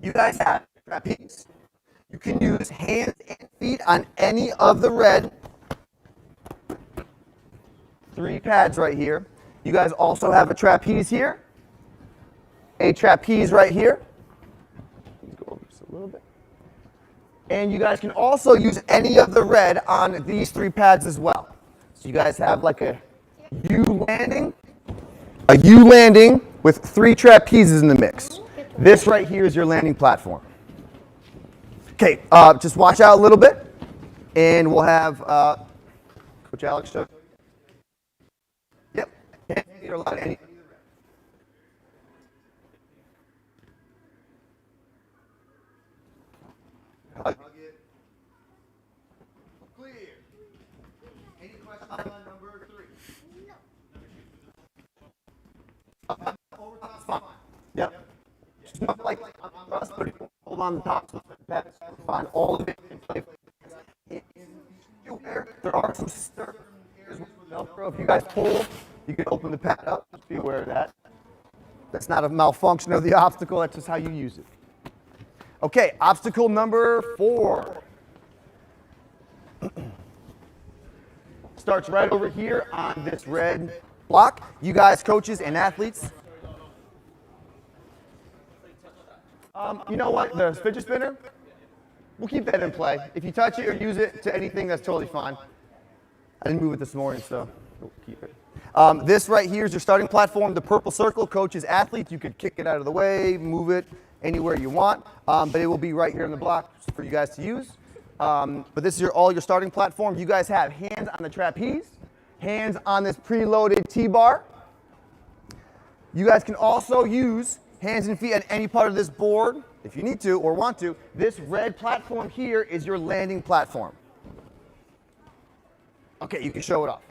You guys have trapeze. You can use hands and feet on any of the red 3 pads right here. You guys also have a trapeze here, a trapeze right here. Let's go over just a little bit. And you guys can also use any of the red on these 3 pads as well. So you guys have like a U landing with 3 trapezes in the mix. This right here is your landing platform. Okay, just watch out a little bit, and we'll have Coach Alex show. Yep. You're allowed any. Clear. Any questions on number 3? No. Overtop's fine. Yep. Just not like on us, but if you hold on the top, so that's fine. All of it in place. There are some areas with Velcro. If you guys pull, you can open the pad up. Just be aware of that. That's not a malfunction of the obstacle. That's just how you use it. Okay, obstacle number 4. Starts right over here on this red block. You guys, coaches and athletes. You know what? The fidget spinner, we'll keep that in play. If you touch it or use it to anything, that's totally fine. I didn't move it this morning, so we'll keep it. This right here is your starting platform. The purple circle, coaches, athletes. You could kick it out of the way, move it anywhere you want, but it will be right here in the block for you guys to use. But this is all your starting platform. You guys have hands on the trapeze, hands on this preloaded T-bar. You guys can also use hands and feet on any part of this board if you need to or want to. This red platform here is your landing platform. Okay, you can show it off.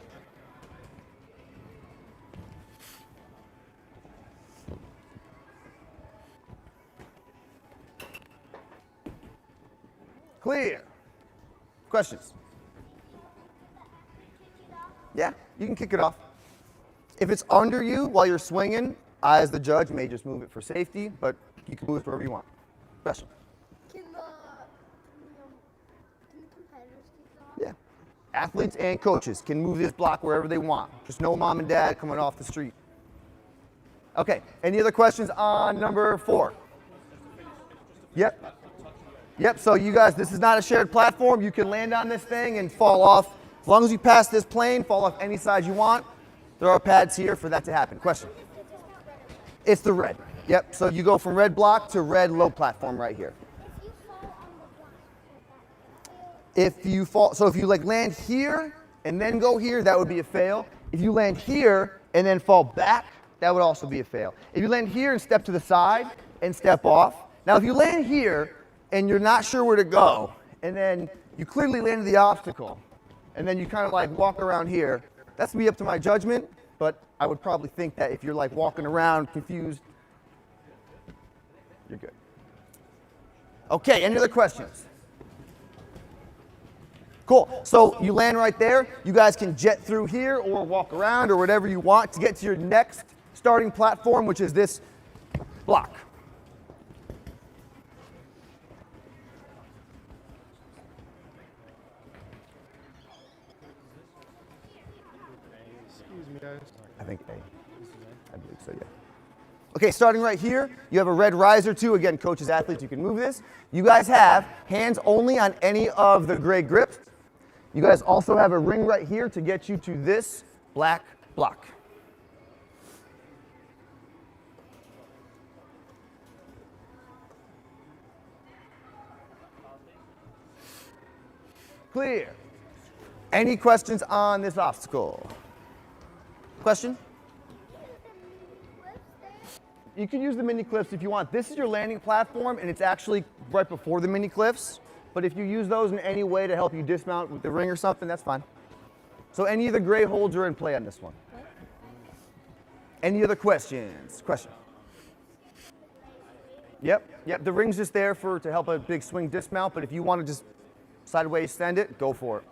Clear. Questions? Yeah, you can kick it off. If it's under you while you're swinging, I, as the judge, may just move it for safety, but you can move it wherever you want. Question? Can the competitors kick it off? Yeah. Athletes and coaches can move this block wherever they want. Just no mom and dad coming off the street. Okay, any other questions on number 4? Yep. Yep, so you guys, this is not a shared platform. You can land on this thing and fall off. As long as you pass this plane, fall off any side you want. There are pads here for that to happen. Question? It's the red. Yep, so you go from red block to red low platform right here. If you fall, so if you like land here and then go here, that would be a fail. If you land here and then fall back, that would also be a fail. If you land here and step to the side and step off. Now if you land here and you're not sure where to go, and then you clearly landed the obstacle, and then you kind of like walk around here, that's gonna be up to my judgment, but I would probably think that if you're like walking around confused, you're good. Okay, any other questions? Cool, so you land right there. You guys can jet through here or walk around or whatever you want to get to your next starting platform, which is this block. I think A. I believe so, yeah. Okay, starting right here, you have a red riser too. Again, coaches, athletes, you can move this. You guys have hands only on any of the gray grips. You guys also have a ring right here to get you to this black block. Clear. Any questions on this obstacle? Question? You can use the mini cliffs if you want. This is your landing platform, and it's actually right before the mini cliffs. But if you use those in any way to help you dismount with the ring or something, that's fine. So any of the gray holds are in play on this one. Any other questions? Question? Yep. The ring's just there to help a big swing dismount, but if you want to just sideways send it, go for it,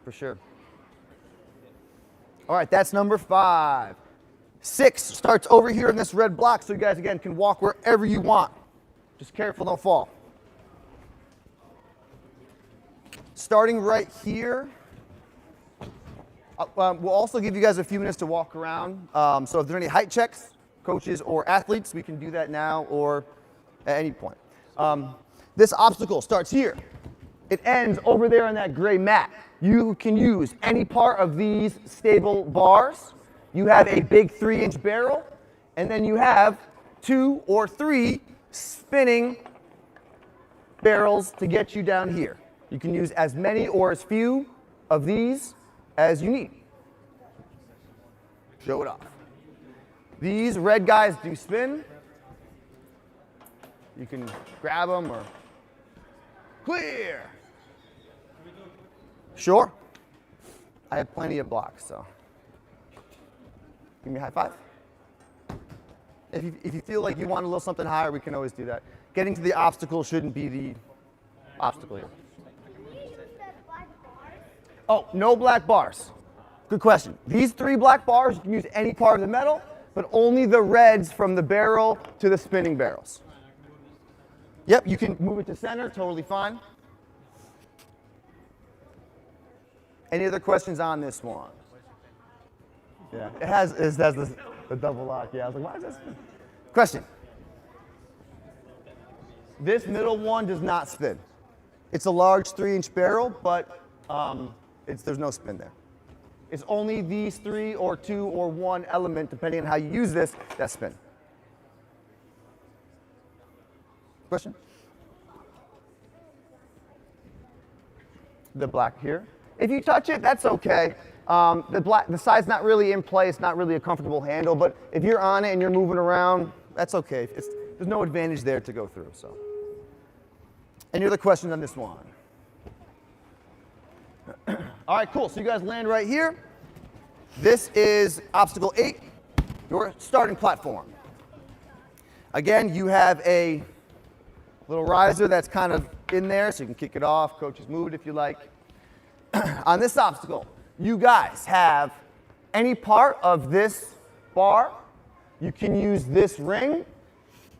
for sure. All right, that's number 5. 6 starts over here in this red block, so you guys, again, can walk wherever you want. Just careful, don't fall. Starting right here, we'll also give you guys a few minutes to walk around. So if there are any height checks, coaches or athletes, we can do that now or at any point. This obstacle starts here. It ends over there on that gray mat. You can use any part of these stable bars. You have a big 3-inch barrel, and then you have 2 or 3 spinning barrels to get you down here. You can use as many or as few of these as you need. Show it off. These red guys do spin. You can grab them or clear. Sure. I have plenty of blocks, so give me a high five. If you feel like you want a little something higher, we can always do that. Getting to the obstacle shouldn't be the obstacle here. Oh, no black bars. Good question. These 3 black bars, you can use any part of the metal, but only the reds from the barrel to the spinning barrels. Yep, you can move it to center, totally fine. Any other questions on this one? Yeah, it has the double lock. Yeah, I was like, why is this? Question. This middle one does not spin. It's a large 3-inch barrel, but there's no spin there. It's only these 3 or 2 or 1 element, depending on how you use this, that spin. Question? The black here. If you touch it, that's okay. The side's not really in play. It's not really a comfortable handle, but if you're on it and you're moving around, that's okay. There's no advantage there to go through. So, any other questions on this one? All right, cool. So you guys land right here. This is obstacle 8, your starting platform. Again, you have a little riser that's kind of in there, so you can kick it off. Coaches, move it if you like. On this obstacle, you guys have any part of this bar. You can use this ring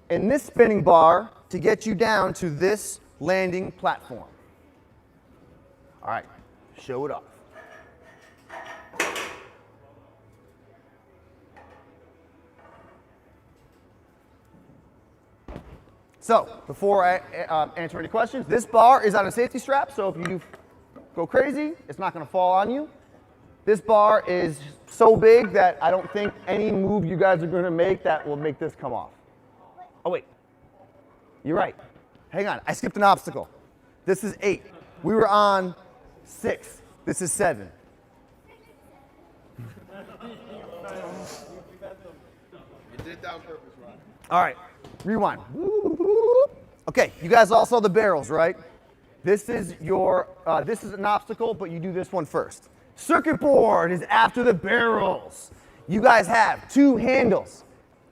and this spinning bar to get you down to this landing platform. All right, show it off. So, before I answer any questions, this bar is on a safety strap, so if you go crazy, it's not going to fall on you. This bar is so big that I don't think any move you guys are going to make that will make this come off. Oh, wait. You're right. Hang on. I skipped an obstacle. This is 8. We were on 6. This is 7. You did it on purpose, Ron. All right. Rewind. Okay. You guys all saw the barrels, right? This is an obstacle, but you do this one first. Circuit board is after the barrels. You guys have 2 handles.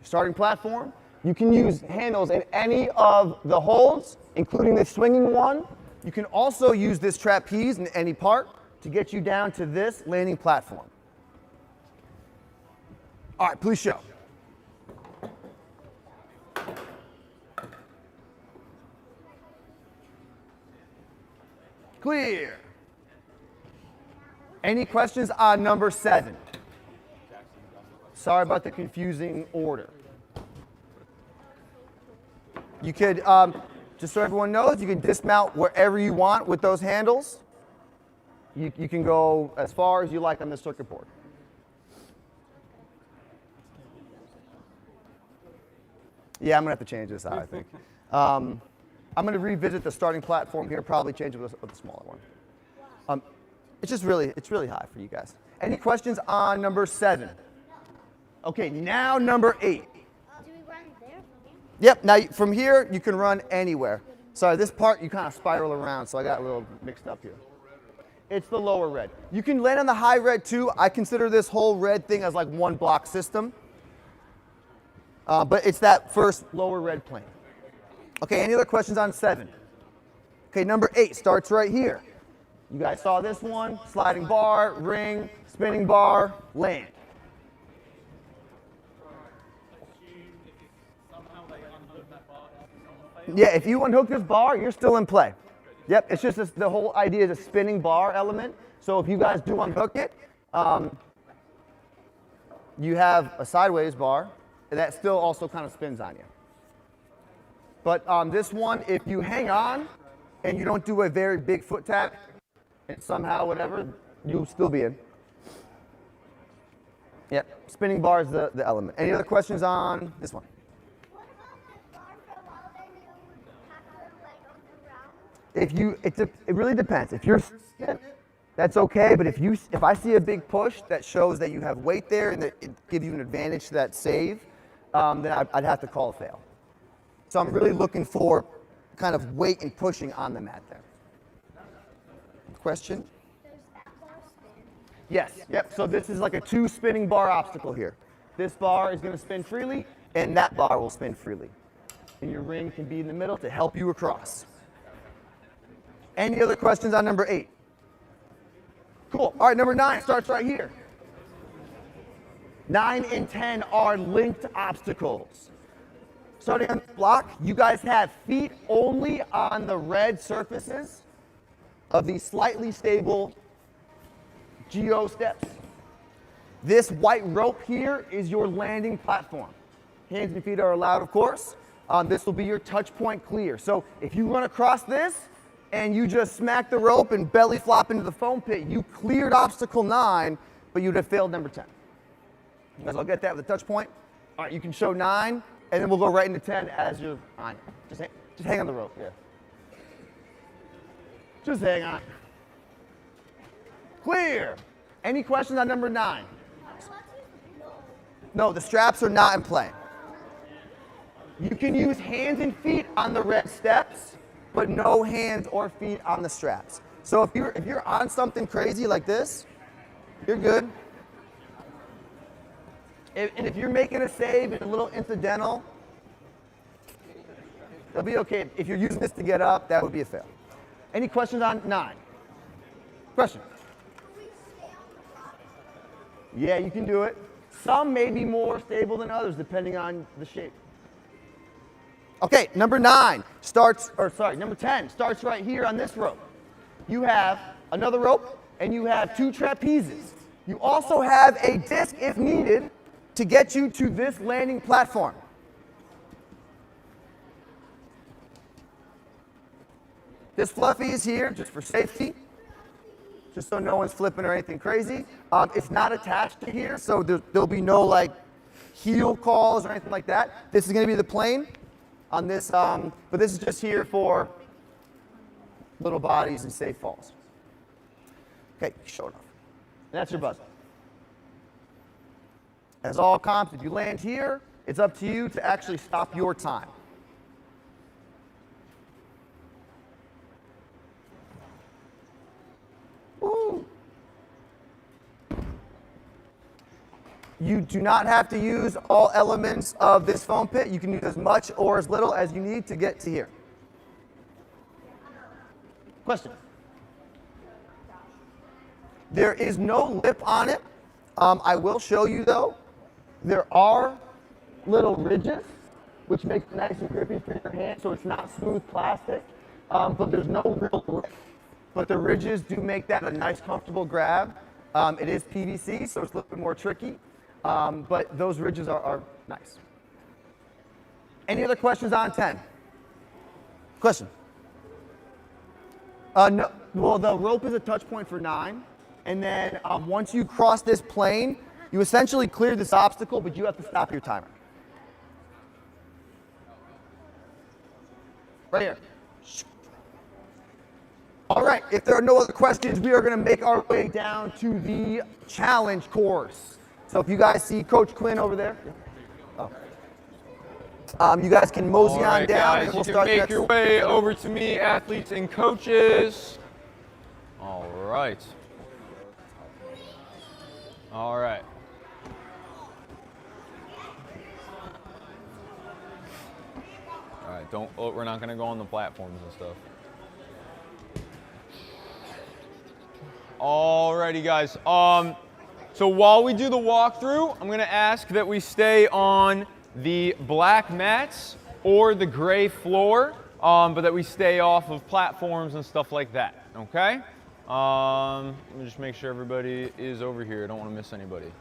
Starting platform, you can use handles in any of the holds, including the swinging one. You can also use this trapeze in any part to get you down to this landing platform. All right, please show. Clear. Any questions on number 7? Sorry about the confusing order. You could, just so everyone knows, you can dismount wherever you want with those handles. You can go as far as you like on the circuit board. Yeah, I'm going to have to change this out, I think. I'm going to revisit the starting platform here, probably change it with a smaller one. It's really high for you guys. Any questions on number 7? Okay, now number 8. Do we run there from here? Yep, now from here, you can run anywhere. Sorry, this part, you kind of spiral around, so I got a little mixed up here. It's the lower red. You can land on the high red too. I consider this whole red thing as like one block system. But it's that first lower red plane. Okay, any other questions on 7? Okay, number 8 starts right here. You guys saw this one, sliding bar, ring, spinning bar, land. Yeah, if you unhook this bar, you're still in play. Yep, it's just the whole idea is a spinning bar element. So if you guys do unhook it, you have a sideways bar, and that still also kind of spins on you. But this one, if you hang on and you don't do a very big foot tap, and somehow whatever, you'll still be in. Yep, spinning bar is the element. Any other questions on this one? What about the bar for a while, then you have to like go around? If you, it really depends. If you're skipping it, that's okay. But if I see a big push that shows that you have weight there and that it gives you an advantage to that save, then I'd have to call a fail. So I'm really looking for kind of weight and pushing on the mat there. Question? Does that bar spin? Yes. Yep. So this is like a 2 spinning bar obstacle here. This bar is going to spin freely, and that bar will spin freely. And your ring can be in the middle to help you across. Any other questions on number 8? Cool. All right, number 9 starts right here. 9 and 10 are linked obstacles. Starting on this block, you guys have feet only on the red surfaces of these slightly stable geo steps. This white rope here is your landing platform. Hands and feet are allowed, of course. This will be your touch point clear. So if you run across this and you just smack the rope and belly flop into the foam pit, you cleared obstacle 9, but you'd have failed number 10. You guys all get that with the touch point? All right, you can show 9, and then we'll go right into 10 as you're on. Just hang on the rope, yeah. Just hang on. Clear. Any questions on number 9? No, the straps are not in play. You can use hands and feet on the red steps, but no hands or feet on the straps. So if you're on something crazy like this, you're good. And if you're making a save and a little incidental, it'll be okay. If you're using this to get up, that would be a fail. Any questions on 9? Question? Yeah, you can do it. Some may be more stable than others depending on the shape. Okay, number 10 starts right here on this rope. You have another rope and you have 2 trapezes. You also have a disc if needed to get you to this landing platform. This fluffy is here just for safety, just so no one's flipping or anything crazy. It's not attached to here, so there'll be no like heel calls or anything like that. This is going to be the plane on this, but this is just here for little bodies and safe falls. Okay, show it off. And that's your buzzer. As all comps, if you land here, it's up to you to actually stop your time. Ooh. You do not have to use all elements of this foam pit. You can use as much or as little as you need to get to here. Question? There is no lip on it. I will show you though. There are little ridges, which makes it nice and grippy for your hand, so it's not smooth plastic, but there's no real grip. But the ridges do make that a nice, comfortable grab. It is PVC, so it's a little bit more tricky, but those ridges are nice. Any other questions on 10? Question? No, well, the rope is a touch point for 9, and then once you cross this plane, you essentially clear this obstacle, but you have to stop your timer. Right here. All right, if there are no other questions, we are going to make our way down to the challenge course. So if you guys see Coach Quinn over there, you guys can mosey on down, guys, and we'll you start can make next. your way over to me, athletes and coaches. All right. All right. All right, we're not going to go on the platforms and stuff. Alrighty, guys. So while we do the walkthrough, I'm going to ask that we stay on the black mats or the gray floor, but that we stay off of platforms and stuff like that, okay? Let me just make sure everybody is over here. I don't want to miss anybody.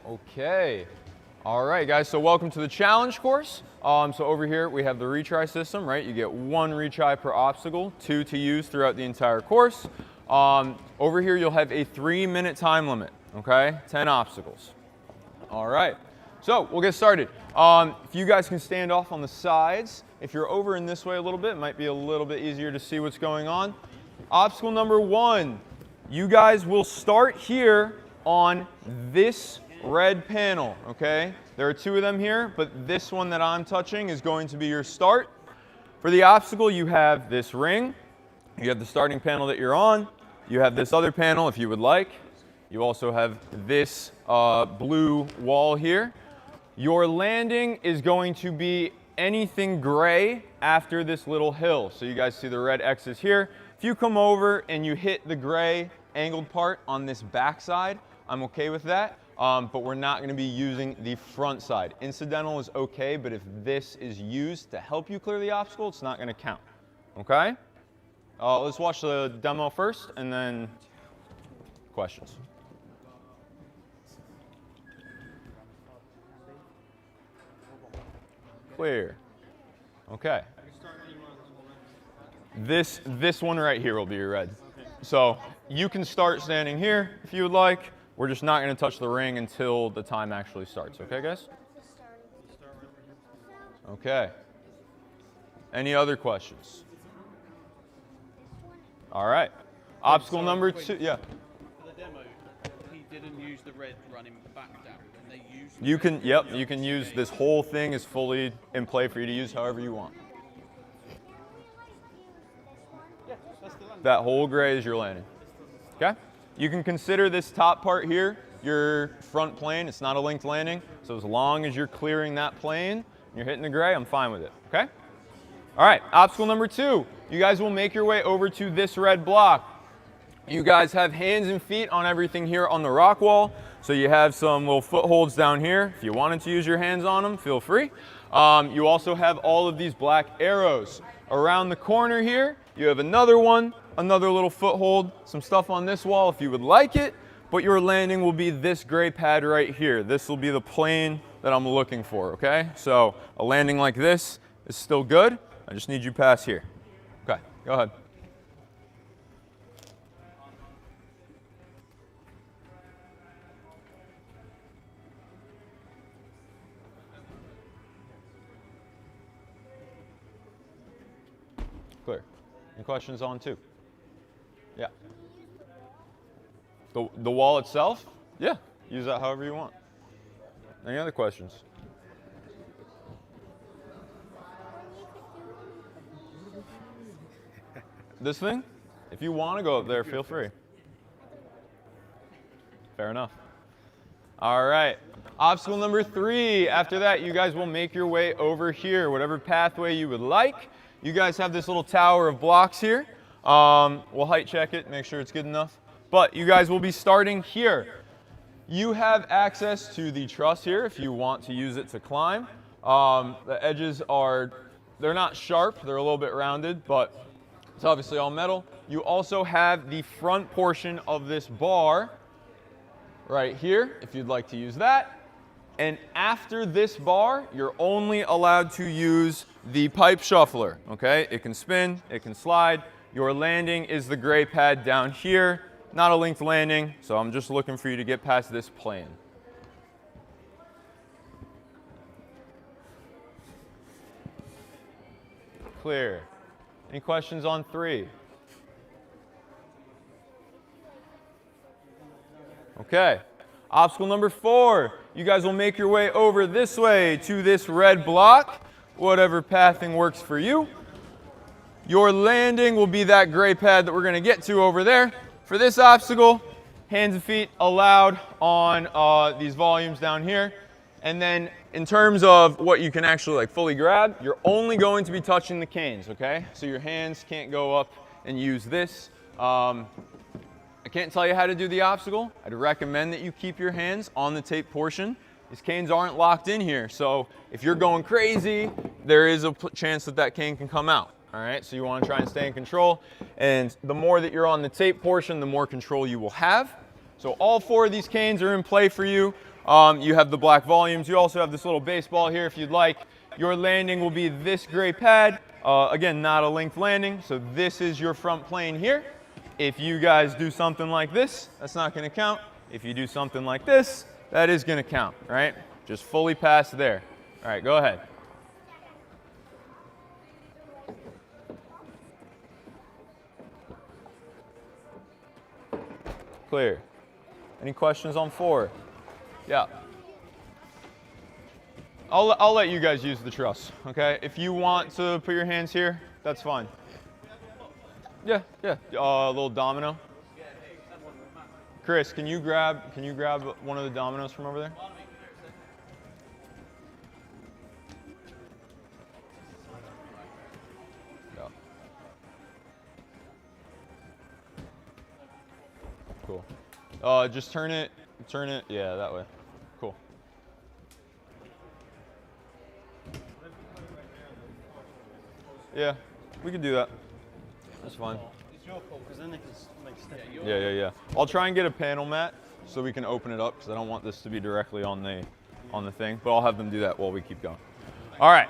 Okay. All right, guys, so welcome to the challenge course. So over here we have the retry system, right? You get 1 retry per obstacle, 2 to use throughout the entire course. Over here you'll have a 3-minute time limit, okay? 10 obstacles. All right, so we'll get started. If you guys can stand off on the sides, if you're over in this way a little bit, it might be a little bit easier to see what's going on. Obstacle number 1, you guys will start here on this red panel, okay? There are 2 of them here, but this one that I'm touching is going to be your start. For the obstacle, you have this ring, you have the starting panel that you're on, you have this other panel if you would like, you also have this blue wall here. Your landing is going to be anything gray after this little hill. So you guys see the red X's here. If you come over and you hit the gray angled part on this back side, I'm okay with that. But we're not going to be using the front side. Incidental is okay, but if this is used to help you clear the obstacle, it's not going to count. Okay? Let's watch the demo first, and then questions. Clear. Okay. This one right here will be your red. So you can start standing here if you would like. We're just not going to touch the ring until the time actually starts. Okay, guys? Okay. Any other questions? All right. Obstacle number 2. Yeah. For the demo, he didn't use the red running back down. And they used You can, yep, you can use this whole thing is fully in play for you to use however you want. That whole gray is your landing. Okay? You can consider this top part here your front plane. It's not a linked landing. So as long as you're clearing that plane and you're hitting the gray, I'm fine with it. Okay? All right, obstacle number 2. You guys will make your way over to this red block. You guys have hands and feet on everything here on the rock wall. So you have some little footholds down here. If you wanted to use your hands on them, feel free. You also have all of these black arrows. Around the corner here, you have another one, another little foothold, some stuff on this wall if you would like it, but your landing will be this gray pad right here. This will be the plane that I'm looking for, okay? So a landing like this is still good. I just need you pass here. Okay, go ahead. Clear. Any questions on 2? Yeah. The wall itself? Yeah. Use that however you want. Any other questions? This thing? If you want to go up there, feel free. Fair enough. All right. Obstacle number 3. After that, you guys will make your way over here, whatever pathway you would like. You guys have this little tower of blocks here. We'll height check it, make sure it's good enough. But you guys will be starting here. You have access to the truss here if you want to use it to climb. The edges they're not sharp, they're a little bit rounded, but it's obviously all metal. You also have the front portion of this bar right here, if you'd like to use that. And after this bar, you're only allowed to use the pipe shuffler, okay? It can spin, it can slide. Your landing is the gray pad down here. Not a linked landing, so I'm just looking for you to get past this plane. Clear. Any questions on 3? Okay. Obstacle number 4. You guys will make your way over this way to this red block, whatever pathing works for you. Your landing will be that gray pad that we're going to get to over there. For this obstacle, hands and feet allowed on these volumes down here. And then in terms of what you can actually fully grab, you're only going to be touching the canes, okay? So your hands can't go up and use this. I can't tell you how to do the obstacle. I'd recommend that you keep your hands on the tape portion these canes aren't locked in here. So if you're going crazy, there is a chance that that cane can come out. All right, so you want to try and stay in control. And the more that you're on the tape portion, the more control you will have. So all 4 of these canes are in play for you. You have the black volumes. You also have this little baseball here if you'd like. Your landing will be this gray pad. Again, not a linked landing. So this is your front plane here. If you guys do something like this, that's not going to count. If you do something like this, that is going to count, right? Just fully pass there. All right, go ahead. Clear. Any questions on 4? Yeah. I'll let you guys use the truss, okay? If you want to put your hands here, that's fine. Yeah, yeah. A little domino. Chris, can you grab one of the dominoes from over there? Cool. Just turn it, yeah, that way. Cool. Yeah, we can do that. That's fine. It's your fault, because then they can step. Yeah. I'll try and get a panel mat so we can open it up, because I don't want this to be directly on the thing, but I'll have them do that while we keep going. All right.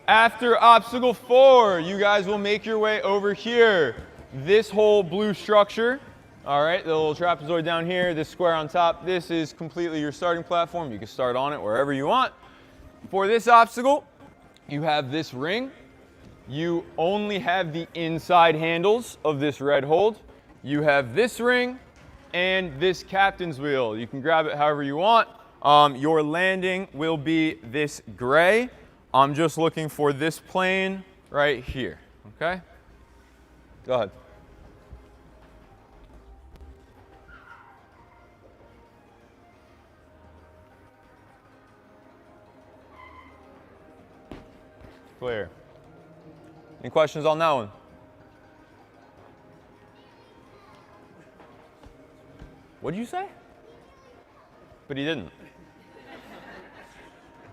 After obstacle 4, you guys will make your way over here. This whole blue structure, all right, the little trapezoid down here, this square on top, this is completely your starting platform. You can start on it wherever you want. For this obstacle, you have this ring. You only have the inside handles of this red hold. You have this ring and this captain's wheel. You can grab it however you want. Your landing will be this gray. I'm just looking for this plane right here, okay? Go ahead. Clear. Any questions on that one? What'd you say? But he didn't.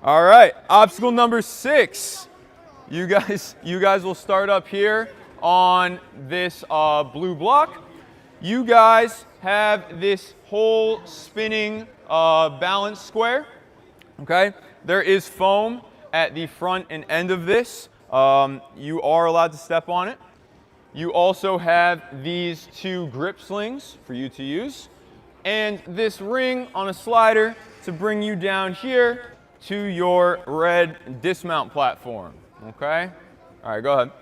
All right, obstacle number 6. You guys will start up here on this blue block. You guys have this whole spinning balance square, okay? There is foam at the front and end of this. You are allowed to step on it. You also have these 2 grip slings for you to use, and this ring on a slider to bring you down here to your red dismount platform, okay? All right, go ahead.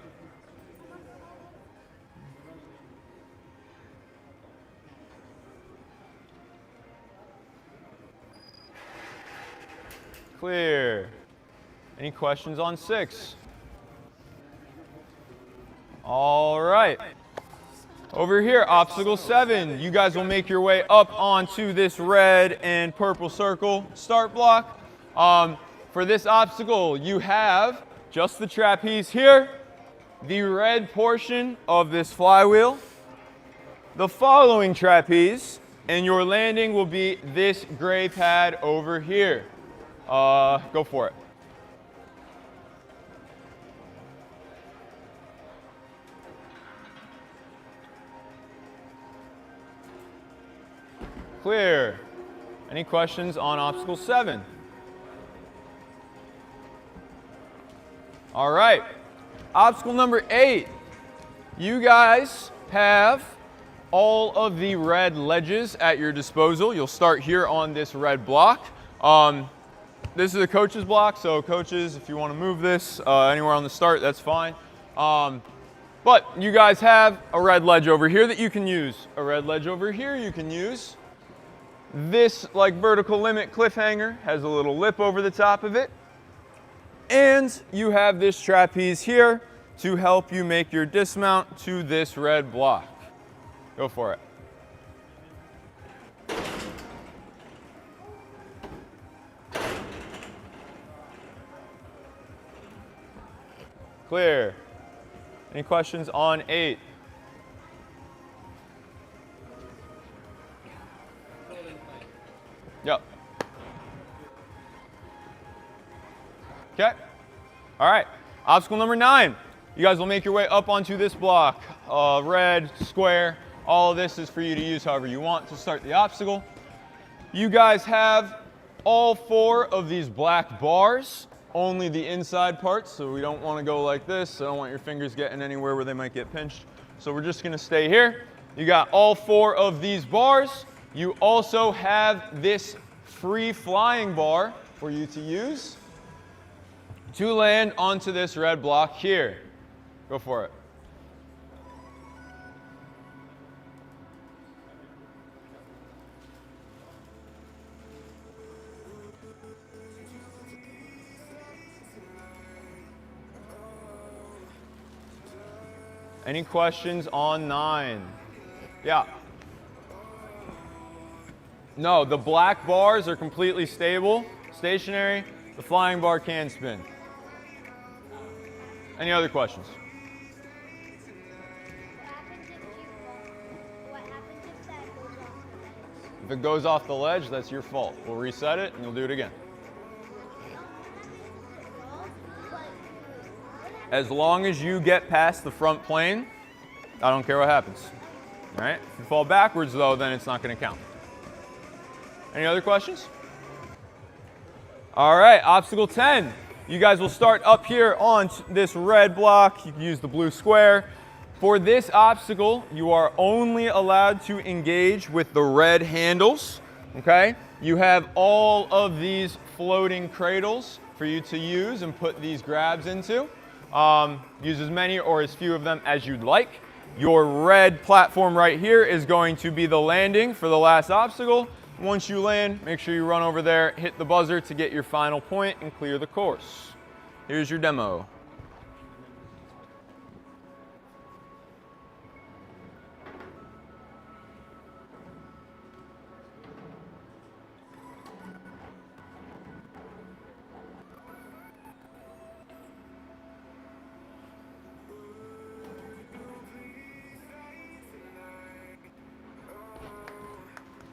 Clear. Any questions on 6? All right. Over here, obstacle 7. You guys will make your way up onto this red and purple circle start block. For this obstacle, you have just the trapeze here, the red portion of this flywheel, the following trapeze, and your landing will be this gray pad over here. Go for it. Clear. Any questions on obstacle 7? All right. Obstacle number 8. You guys have all of the red ledges at your disposal. You'll start here on this red block. This is a coach's block, so coaches, if you want to move this anywhere on the start, that's fine. But you guys have a red ledge over here that you can use. A red ledge over here you can use. This like vertical limit cliffhanger has a little lip over the top of it. And you have this trapeze here to help you make your dismount to this red block. Go for it. Clear. Any questions on 8? Yep. Okay. All right. Obstacle number 9. You guys will make your way up onto this block. Red, square, all of this is for you to use however you want to start the obstacle. You guys have all 4 of these black bars, only the inside parts, so we don't want to go like this. I don't want your fingers getting anywhere where they might get pinched. So we're just going to stay here. You got all 4 of these bars. You also have this free flying bar for you to use to land onto this red block here. Go for it. Any questions on 9? Yeah. No, the black bars are completely stable, stationary. The flying bar can spin. Any other questions? What happens if that goes off the ledge? If it goes off the ledge, that's your fault. We'll reset it and you'll do it again. As long as you get past the front plane, I don't care what happens. All right? If you fall backwards, though, then it's not going to count. Any other questions? All right, obstacle 10. You guys will start up here on this red block. You can use the blue square. For this obstacle, you are only allowed to engage with the red handles. Okay? You have all of these floating cradles for you to use and put these grabs into. Use as many or as few of them as you'd like. Your red platform right here is going to be the landing for the last obstacle. Once you land, make sure you run over there, hit the buzzer to get your final point and clear the course. Here's your demo.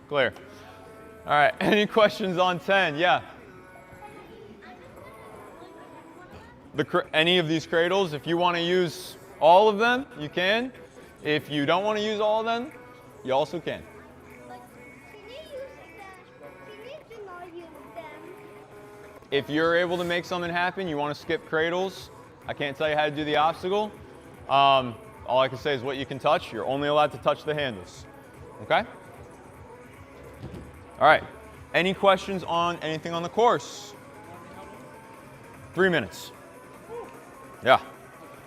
Clear. All right, any questions on 10? Yeah. Any of these cradles, if you want to use all of them, you can. If you don't want to use all of them, you also can. Can you use them? Can you not use them? If you're able to make something happen, you want to skip cradles, I can't tell you how to do the obstacle. All I can say is what you can touch. You're only allowed to touch the handles. Okay? All right. Any questions on anything on the course? 3 minutes. Yeah.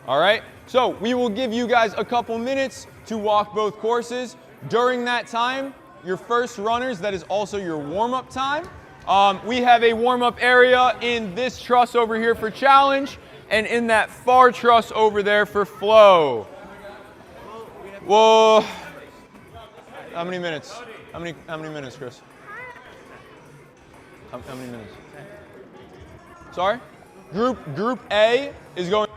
All right. So we will give you guys a couple minutes to walk both courses. During that time, your first runners, that is also your warm-up time. We have a warm-up area in this truss over here for challenge and in that far truss over there for flow. Whoa. How many minutes? How many minutes, Chris? How many minutes? Sorry? Group A is going.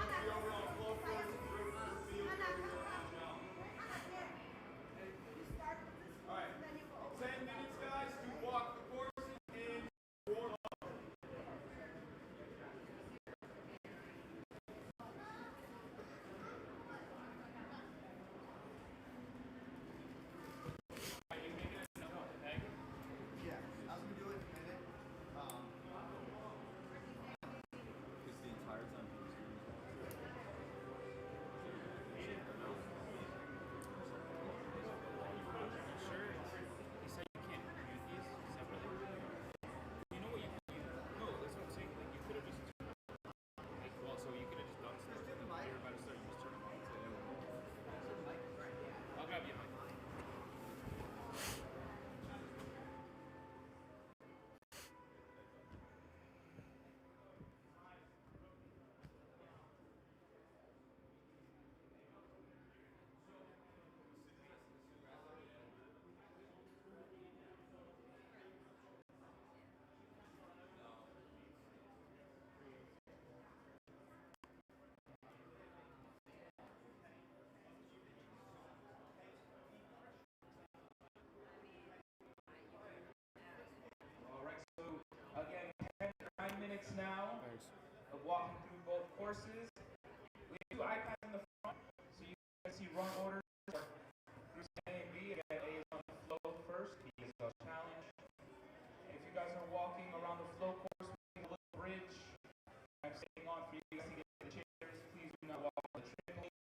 Again, 9 minutes now. of walking through both courses. We have 2 iPads in the front, so you can see run orders through A and B. Again, A is on the flow first, B is the challenge. And if you guys are walking around the flow course, we have a little bridge. I'm staying on for you guys to get to the chairs. Please do not walk on the trampoline.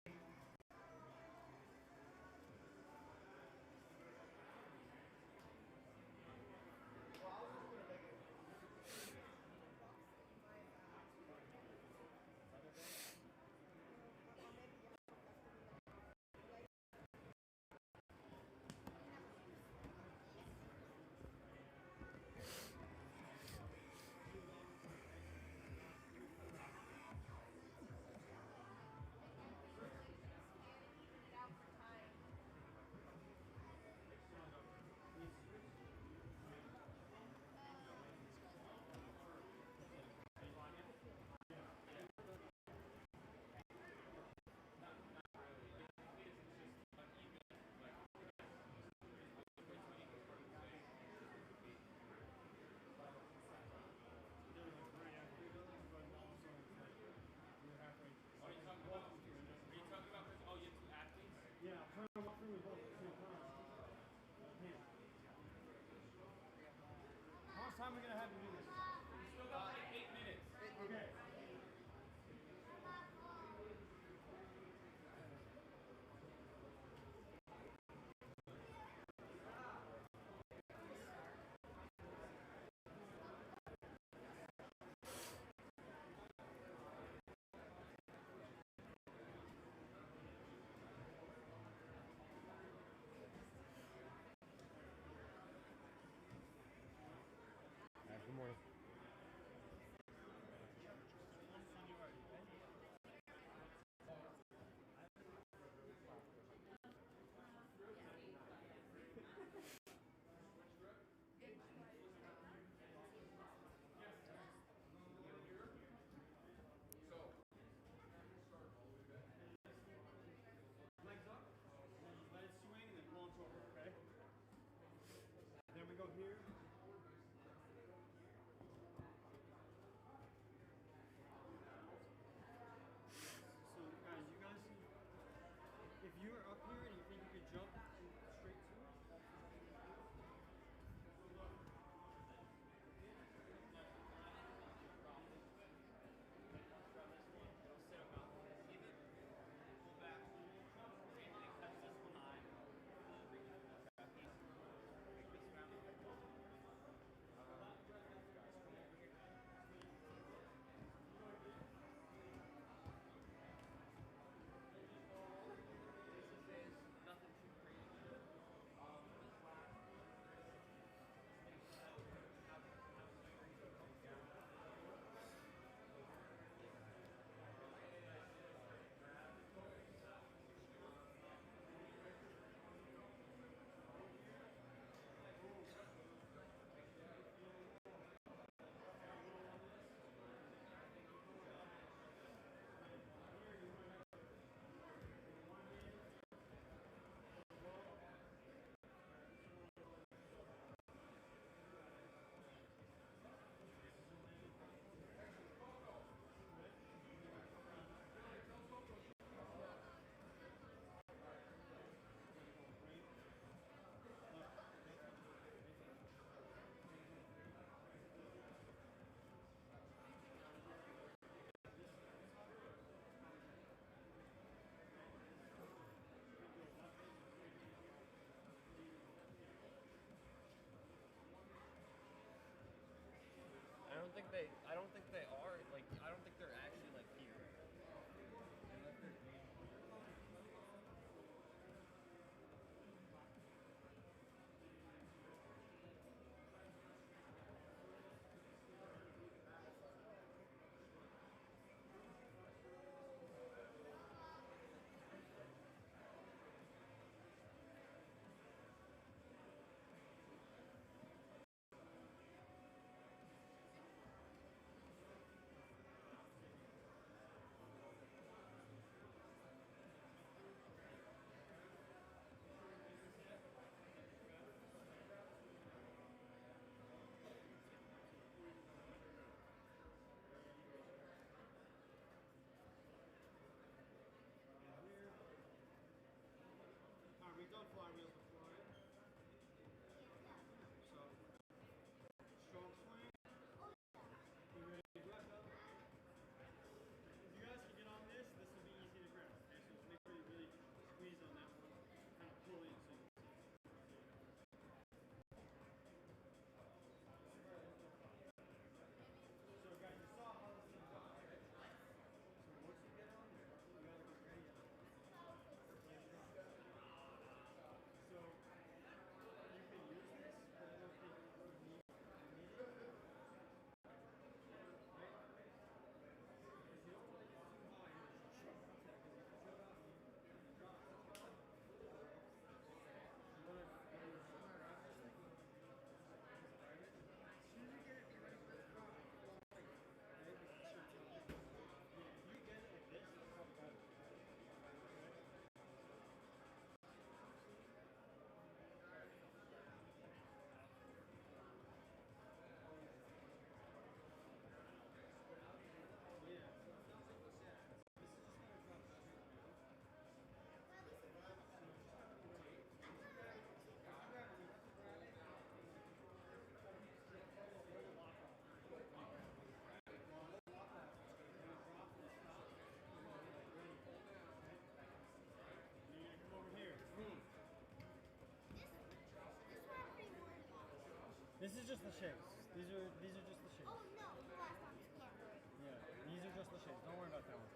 This is just the shades. These are just the shades. Oh no, the last one. Yeah. Yeah, these are just the shades. Don't worry about that one.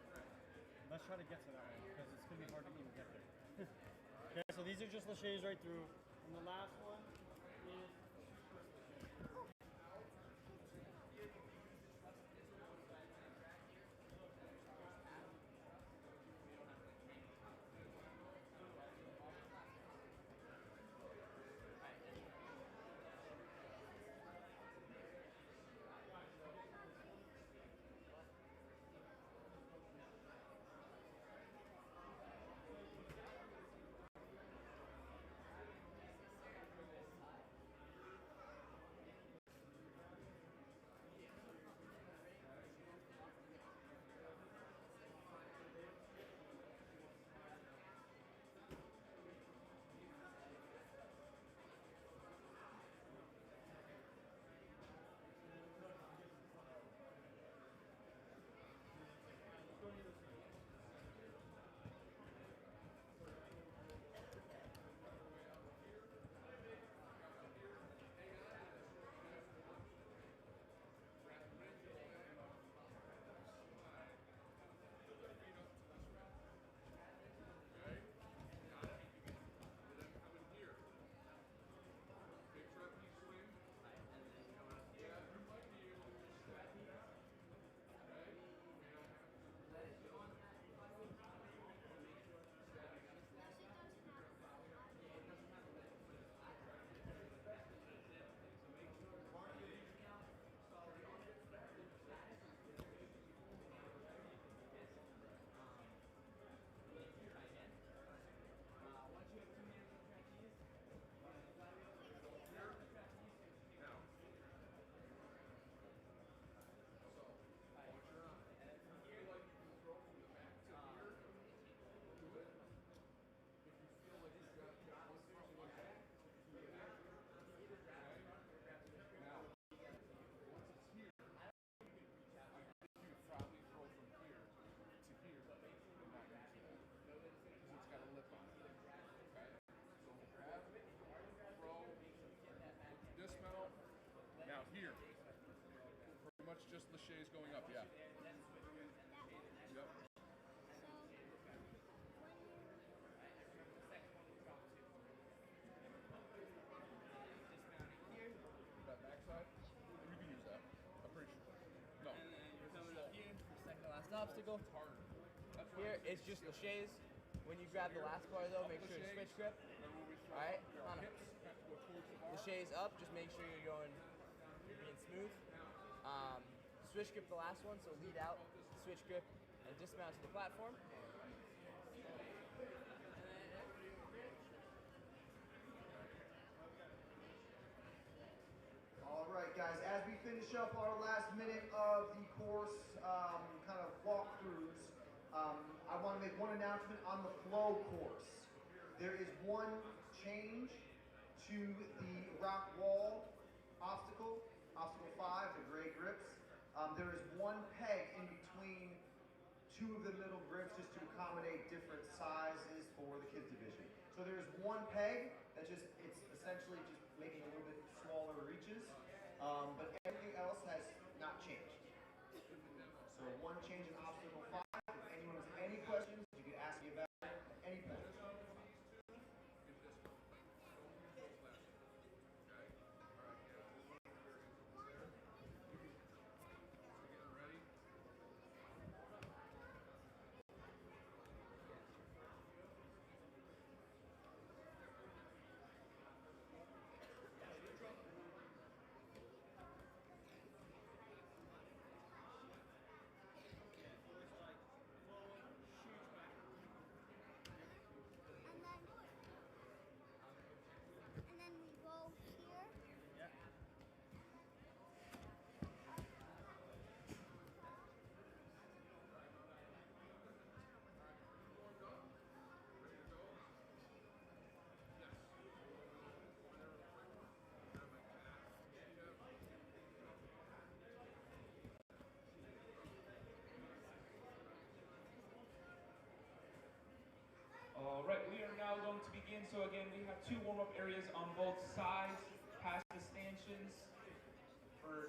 Let's try to get to that one because it's gonna be hard to even get there. Okay, so these are just the shades right through, and the last one is. Dismount. Now here. Pretty much just laches going up, yeah. Yep. That backside? You can use that. I'm pretty sure. No. And then you're coming up here for second to last obstacle. Here, it's just laches. When you grab the last bar though, make sure it's switch grip. Alright, on it. Laches up, just make sure you're being smooth. Switch grip the last one, so lead out, switch grip, and dismount to the platform. All right, guys, as we finish up our last minute of the course kind of walkthroughs, I want to make one announcement on the flow course. There is one change to the rock wall obstacle 5, the gray grips. There is one peg in between two of the middle grips just to accommodate different sizes for the kids division. So there's one peg that it's essentially just making a little bit smaller reaches, but everything else has not changed. So one change in obstacle 5. If anyone has any questions, you can ask me about it at any point. And then we go here. Yeah. All right, we are now going to begin. So again, we have 2 warm-up areas on both sides, past the stanchions.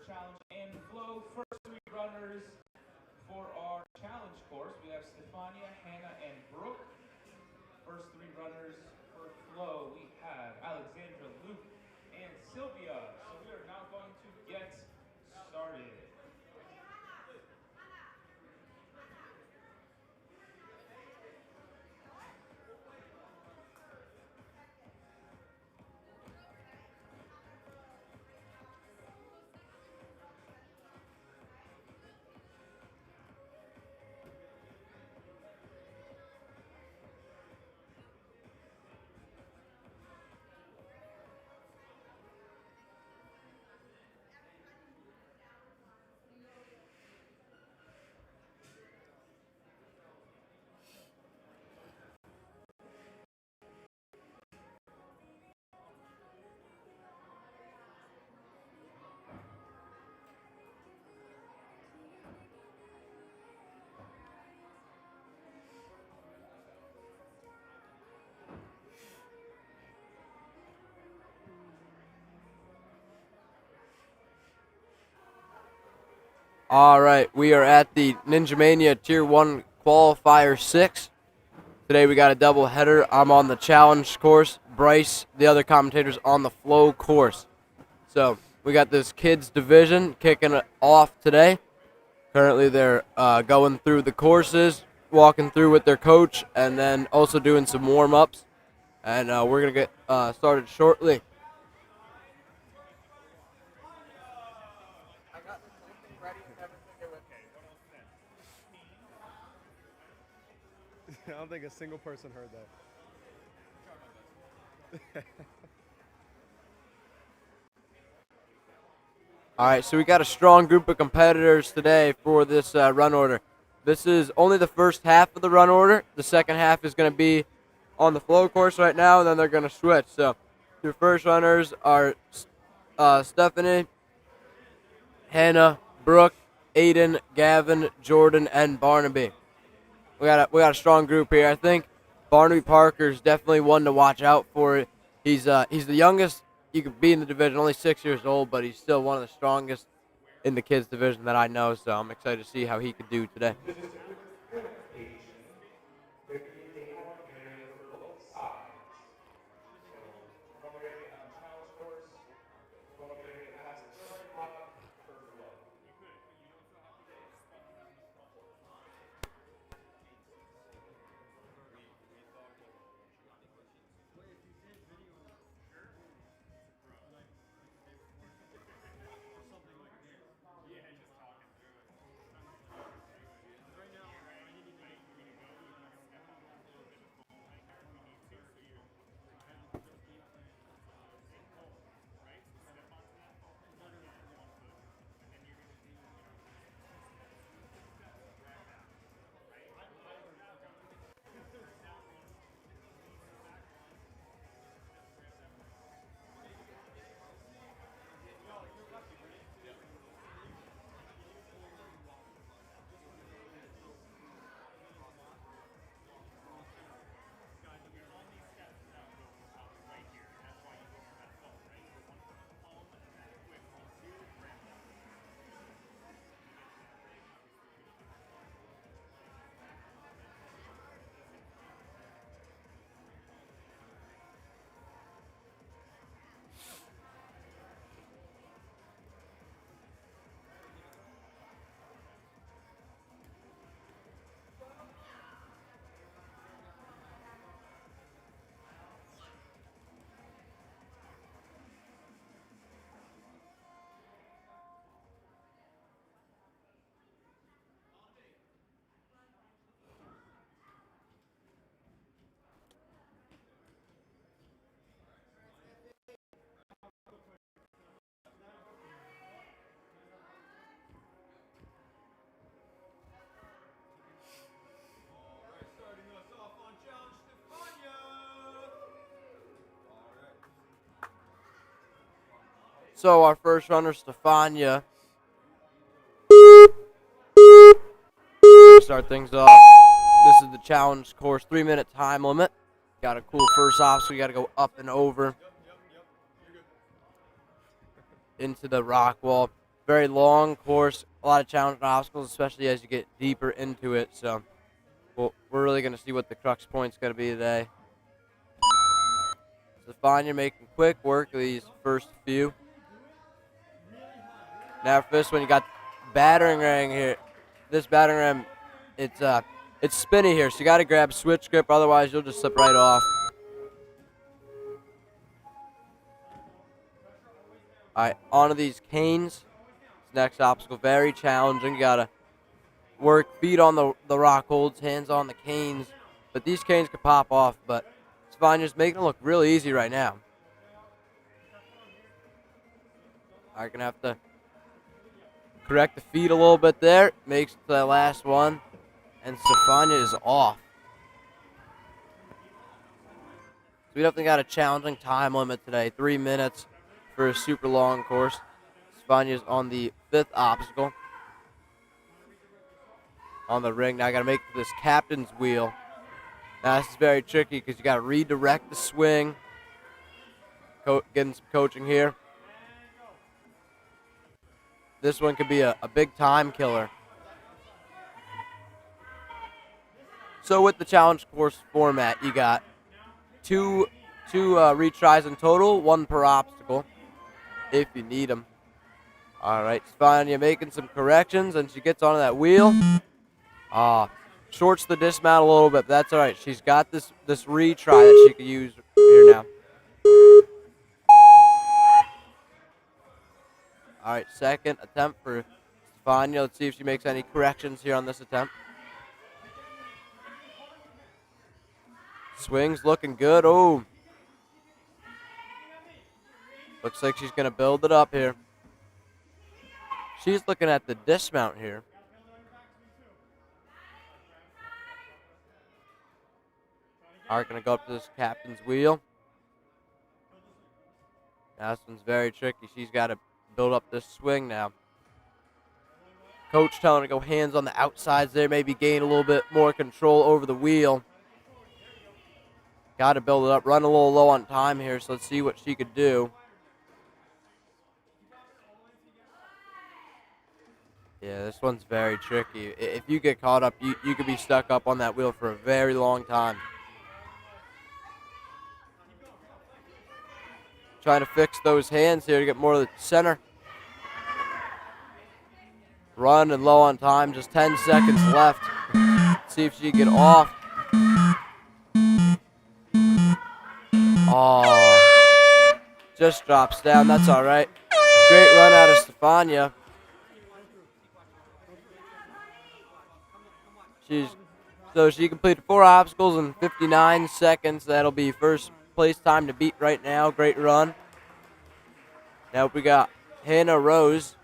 challenge and flow. First three runners for our challenge course. We have Stefania, Hannah, and Brooke. First three runners for flow. We have Alexandra, Luke, and Sylvia. So we are now going to get started. All right, we are at the Ninja Mania Tier 1 Qualifier 6. Today we got a double header. I'm on the challenge course. Bryce, the other commentator's on the flow course. So we got this kids division kicking it off today. Currently they're going through the courses, walking through with their coach, and then also doing some warm-ups. And we're going to get started shortly. I don't think a single person heard that. All right, so we got a strong group of competitors today for this run order. This is only the first half of the run order. The second half is going to be on the flow course right now, and then they're going to switch. So your first runners are Stephanie, Hannah, Brooke, Aiden, Gavin, Jordan, and Barnaby. We got a strong group here. I think Barnaby Parker is definitely one to watch out for. He's the youngest you could be in the division, only 6 years old, but he's still one of the strongest in the kids division that I know. So I'm excited to see how he could do today. So our first runner, Stefania. Start things off. This is the challenge course, 3-minute time limit. Got a cool first obstacle. You got to go up and over into the rock wall. very long course, a lot of challenging obstacles, especially as you get deeper into it. So we're really going to see what the crux point's going to be today. Stefania making quick work of these first few. Now for this one, you got battering ram here. This battering ram, it's spinny here, so you got to grab switch grip, otherwise you'll just slip right off. All right, onto these canes. Next obstacle, very challenging. You got to work feet on the rock holds, hands on the canes. But these canes could pop off, but Stefania's making it look really easy right now. All right, gonna have to correct the feet a little bit there. Makes it to that last one. And Stefania is off. So we definitely got a challenging time limit today. 3 minutes for a super long course. Stefania's on the 5th obstacle. On the ring. Now I gotta make this captain's wheel. Now this is very tricky because you gotta redirect the swing. Getting some coaching here. This one could be a big time killer. So with the challenge course format, you got two retries in total, 1 per obstacle, if you need them. All right, Stefania making some corrections, and she gets onto that wheel. Shorts the dismount a little bit, but that's all right. She's got this retry that she can use here now. All right, second attempt for Stefania. Let's see if she makes any corrections here on this attempt. Swing's looking good. Oh. Looks like she's going to build it up here. She's looking at the dismount here. All right, going to go up to this captain's wheel. Now this one's very tricky. She's got to build up this swing now. Coach telling her to go hands on the outsides there, maybe gain a little bit more control over the wheel. Got to build it up. Run a little low on time here, so let's see what she could do. Yeah, this one's very tricky. If you get caught up, you could be stuck up on that wheel for a very long time. Trying to fix those hands here to get more of the center. Run and low on time, just 10 seconds left. See if she can get off. Oh, just drops down. That's all right. Great run out of Stefania. So she completed 4 obstacles in 59 seconds. That'll be first place time to beat right now. Great run. Now we got Hannah Rose.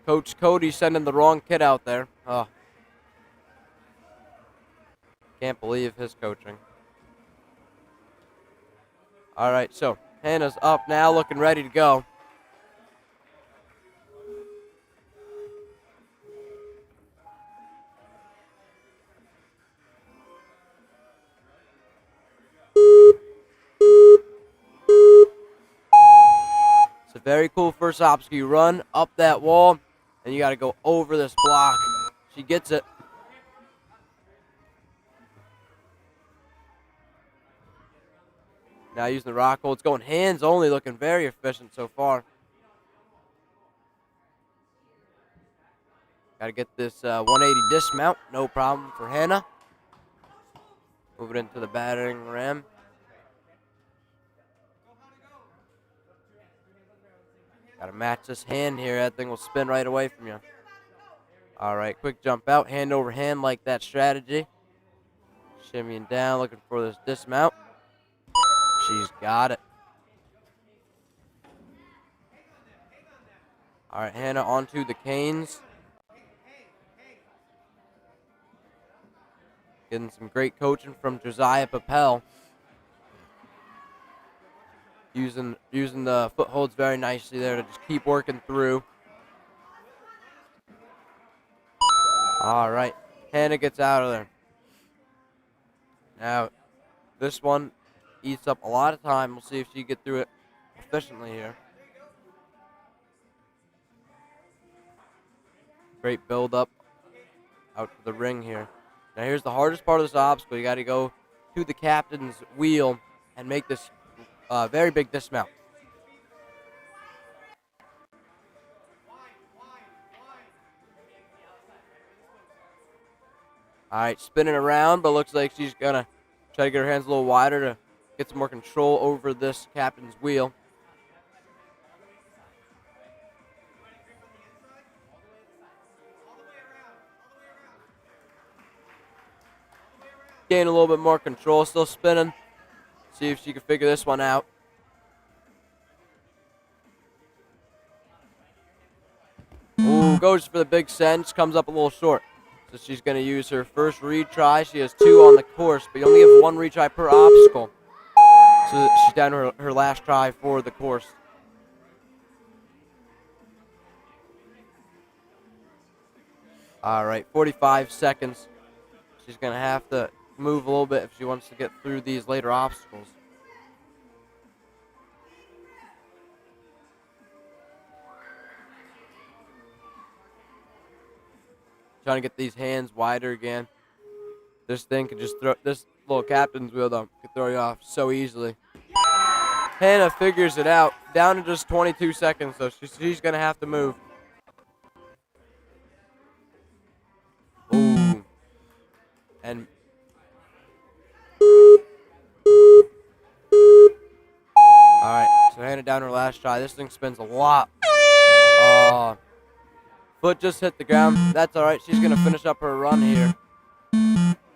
Coach Cody sending the wrong kid out there. Oh. Can't believe his coaching. All right, so Hannah's up now, looking ready to go. It's a very cool first obstacle. You run up that wall, and you got to go over this block. She gets it. Now using the rock hold. It's going hands only, looking very efficient so far. Got to get this 180 dismount. No problem for Hannah. Move it into the battering ram. Got to match this hand here. That thing will spin right away from you. All right, quick jump out. Hand over hand, like that strategy. Shimmying down, looking for this dismount. She's got it. All right, Hannah onto the canes. Getting some great coaching from Josiah Papel. Using the footholds very nicely there to just keep working through. All right, Hannah gets out of there. Now, this one eats up a lot of time. We'll see if she can get through it efficiently here. Great build up out to the ring here. Now here's the hardest part of this obstacle. You got to go to the captain's wheel and make this very big dismount. All right, spinning around, but looks like she's going to try to get her hands a little wider to get some more control over this captain's wheel. Gain a little bit more control, still spinning. See if she can figure this one out. Ooh, goes for the big send, comes up a little short. So she's going to use her first retry. She has 2 on the course, but you only have 1 retry per obstacle. So she's down to her last try for the course. All right, 45 seconds. She's going to have to move a little bit if she wants to get through these later obstacles. Trying to get these hands wider again. This thing can just throw, this little captain's wheel though, can throw you off so easily. Hannah figures it out. Down to just 22 seconds, so she's going to have to move. Ooh. And alright, so Hannah down her last try. This thing spins a lot. Foot just hit the ground. That's alright. She's going to finish up her run here.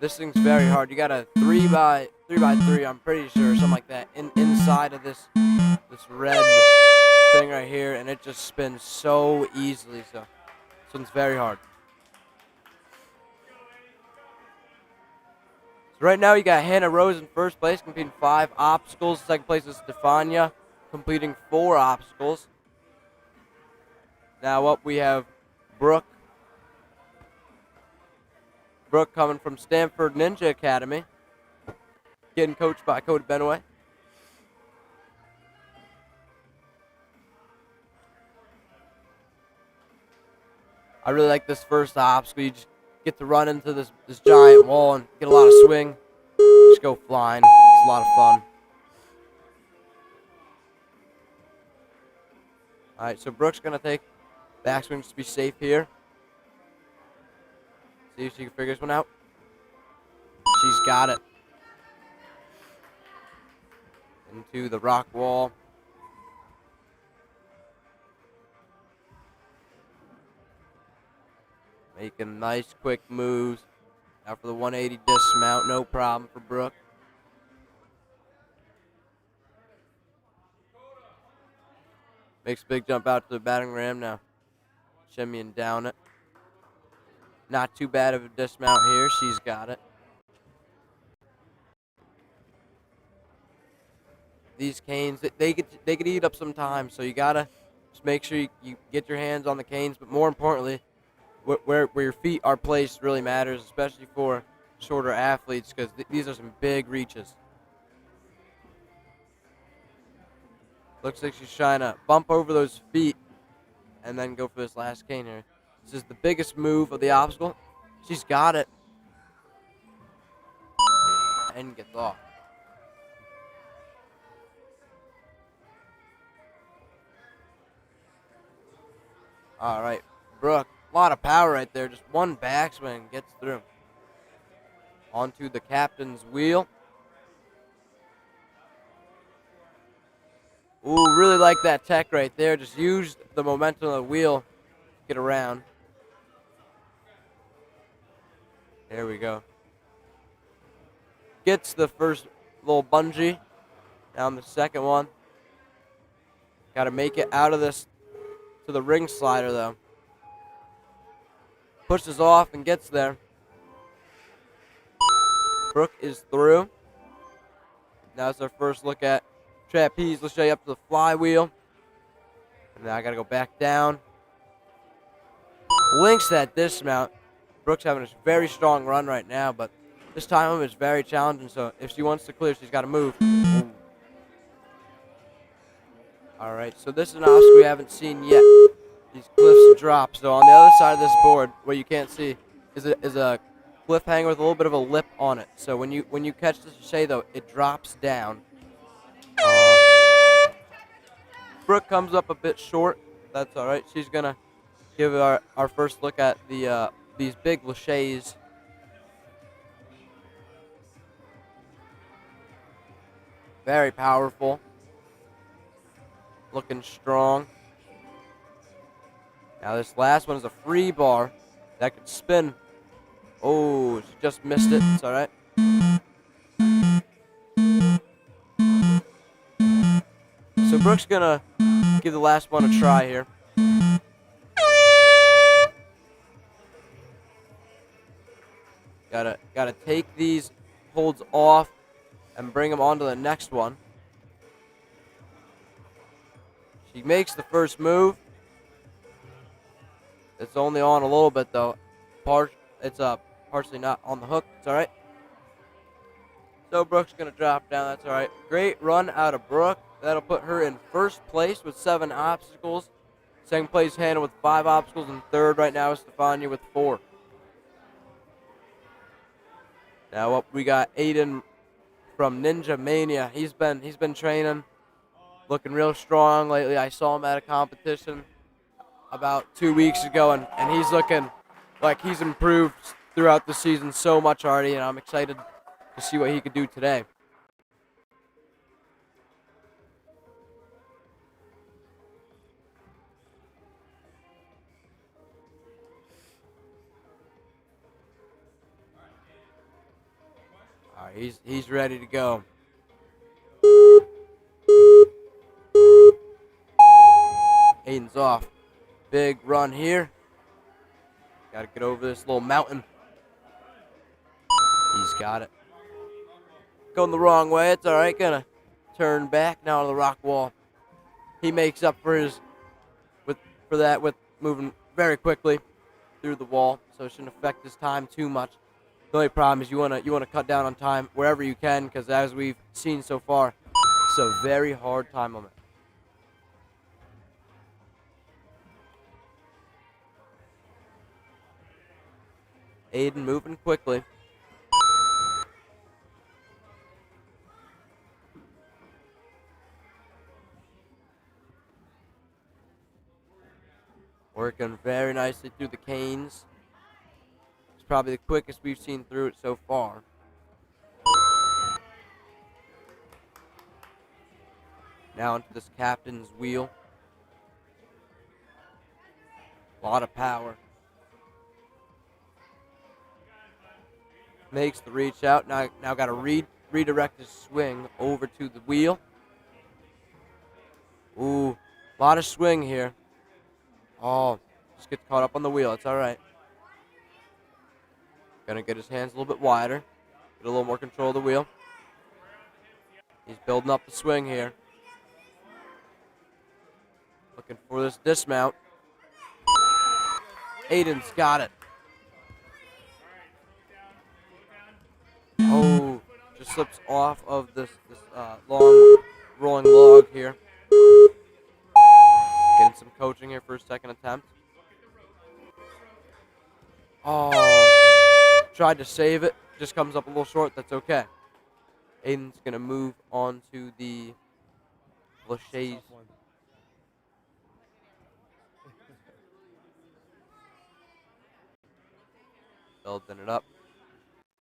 This thing's very hard. You got a 3x3, I'm pretty sure, something like that, inside of this red thing right here, and it just spins so easily. So this one's very hard. So right now you got Hannah Rose in first place, completing 5 obstacles. Second place is Stefania, completing 4 obstacles. Now up we have Brooke. Brooke coming from Stanford Ninja Academy, getting coached by Cody Benway. I really like this first obstacle. You just get to run into this giant wall and get a lot of swing. Just go flying. It's a lot of fun. All right, so Brooke's going to take backswing just to be safe here. See if she can figure this one out. She's got it. Into the rock wall. Making nice quick moves. Now for the 180 dismount, no problem for Brooke. Makes a big jump out to the batting ram now. Shimmying down it. Not too bad of a dismount here. She's got it. These canes, they could eat up some time, so you gotta just make sure you get your hands on the canes. But more importantly, where your feet are placed really matters, especially for shorter athletes, because these are some big reaches. Looks like she's trying to bump over those feet and then go for this last cane here. This is the biggest move of the obstacle. She's got it. And gets off. All right, Brooke, a lot of power right there. Just one backswing gets through. Onto the captain's wheel. Ooh, really like that tech right there. Just use the momentum of the wheel to get around. There we go. Gets the first little bungee. Down the second one. Got to make it out of this to the ring slider, though. Pushes off and gets there. Brooke is through. Now it's our first look at trapeze. Let's show you up to the flywheel. And now I got to go back down. Links that dismount. Brooke's having a very strong run right now, but This time limit is very challenging, so if she wants to clear, she's got to move. Ooh. All right, so this is an obstacle we haven't seen yet. These cliffs drop. So on the other side of this board, what you can't see is a cliffhanger with a little bit of a lip on it. So when you catch the sachet, though, it drops down. Brooke comes up a bit short. That's all right. She's gonna give our first look at these big laches. Very powerful. Looking strong. Now this last one is a free bar that could spin. Oh, she just missed it. It's all right. So Brooke's gonna give the last one a try here. Gotta take these holds off and bring them onto the next one. She makes the first move. It's only on a little bit though. It's partially not on the hook. It's all right. So Brooke's gonna drop down. That's all right. Great run out of Brooke. That'll put her in first place with 7 obstacles. Second place Hannah with 5 obstacles, and third right now is Stefania with 4. Now up we got Aiden from Ninja Mania. He's been training, looking real strong lately. I saw him at a competition about 2 weeks ago, and he's looking like he's improved throughout the season so much already, and I'm excited to see what he could do today. All right, he's ready to go. Aiden's off. Big run here. Got to get over this little mountain. He's got it. Going the wrong way. It's all right. Gonna turn back now to the rock wall. He makes up for that with moving very quickly through the wall, so it shouldn't affect his time too much. The only problem is you wanna cut down on time wherever you can, because as we've seen so far, it's a very hard time limit. Aiden moving quickly. Working very nicely through the canes. It's probably the quickest we've seen through it so far. Now into this captain's wheel. A lot of power. Makes the reach out. Now got to redirect his swing over to the wheel. Ooh, a lot of swing here. Oh, just gets caught up on the wheel. It's all right. Gonna get his hands a little bit wider. Get a little more control of the wheel. He's building up the swing here. Looking for this dismount. Aiden's got it. Oh, just slips off of this long rolling log here. Getting some coaching here for his second attempt. Oh, tried to save it. Just comes up a little short. That's okay. Aiden's going to move on to the laches. Building it up.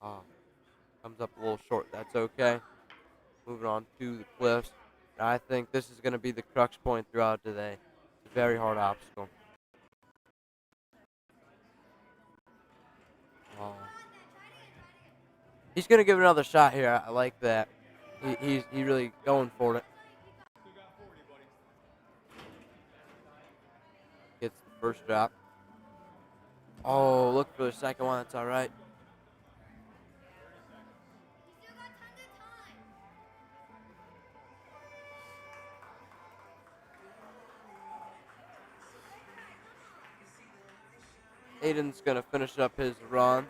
Oh, comes up a little short. That's okay. Moving on to the cliffs. And I think this is going to be the crux point throughout today. It's a very hard obstacle. Oh. He's going to give it another shot here. I like that. He's really going for it. Gets the first drop. Oh, look for the second one. That's all right. Aiden's going to finish up his run.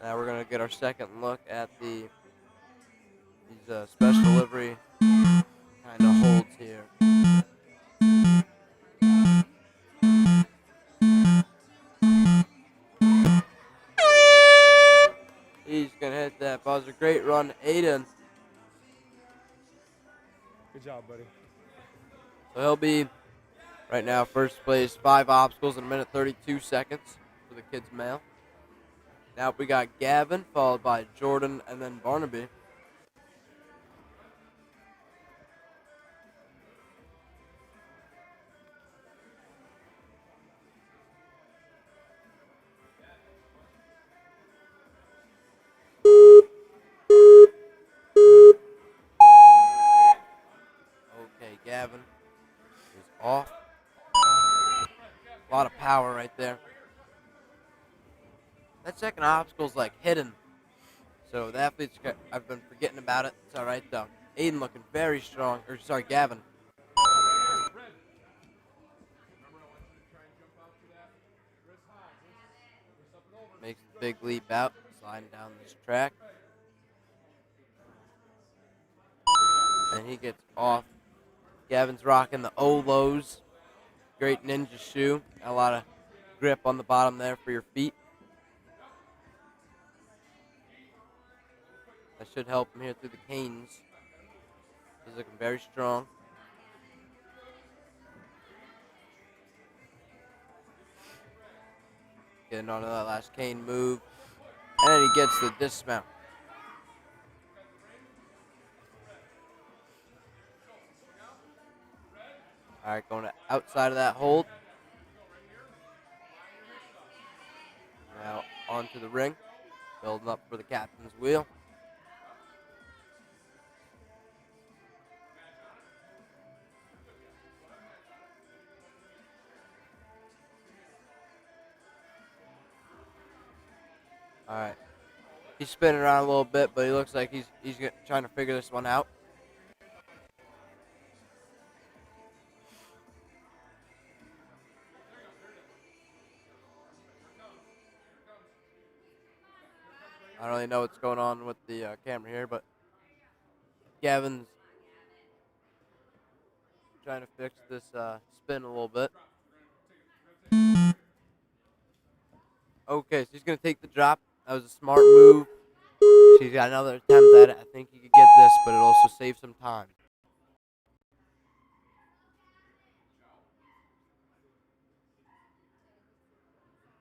Now we're gonna get our second look at these special delivery kind of holds here. He's gonna hit that buzzer. Great run, Aiden. Good job, buddy. So he'll be right now first place, 5 obstacles in a minute 32 seconds for the kids' male. Now we got Gavin, followed by Jordan, and then Barnaby. Okay, Gavin is off. A lot of power right there. That second obstacle's like hidden. So the athletes, I've been forgetting about it. It's all right though. Aiden looking very strong. Or sorry, Gavin. Makes the big leap out, sliding down this track. And he gets off. Gavin's rocking the Olos. Great ninja shoe. Got a lot of grip on the bottom there for your feet. That should help him here through the canes. He's looking very strong. Getting onto that last cane move. And then he gets the dismount. All right, going outside of that hold. Now onto the ring. Building up for the captain's wheel. All right. He's spinning around a little bit, but he looks like he's trying to figure this one out. I don't really know what's going on with the camera here, but Gavin's trying to fix this spin a little bit. Okay, so he's going to take the drop. That was a smart move. He's got another attempt at it. I think he could get this, but it'll also save some time.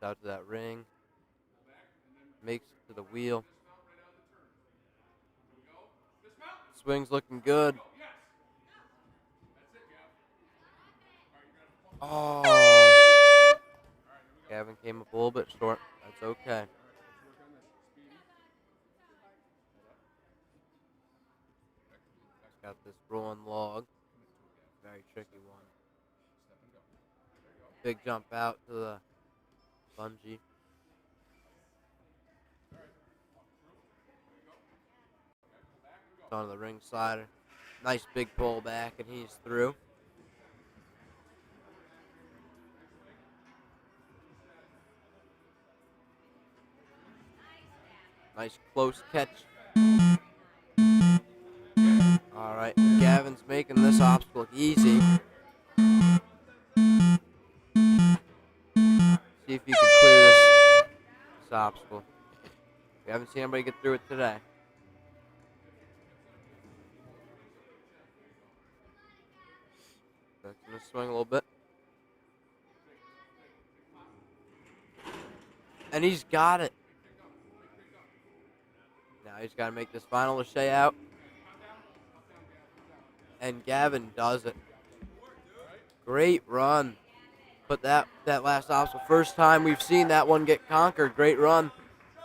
Out to that ring. Makes it to the wheel. Swing's looking good. Oh. Gavin came up a little bit short. That's okay. Got this rolling log. Very tricky one. Big jump out to the bungee. Onto the ring slider. Nice big pull back, and he's through. Nice close catch. All right, Gavin's making this obstacle look easy. See if you can clear this obstacle. We haven't seen anybody get through it today. That's gonna swing a little bit. And he's got it. Now he's got to make this final lachey out. And Gavin does it. Great run. But that last obstacle, first time we've seen that one get conquered. Great run.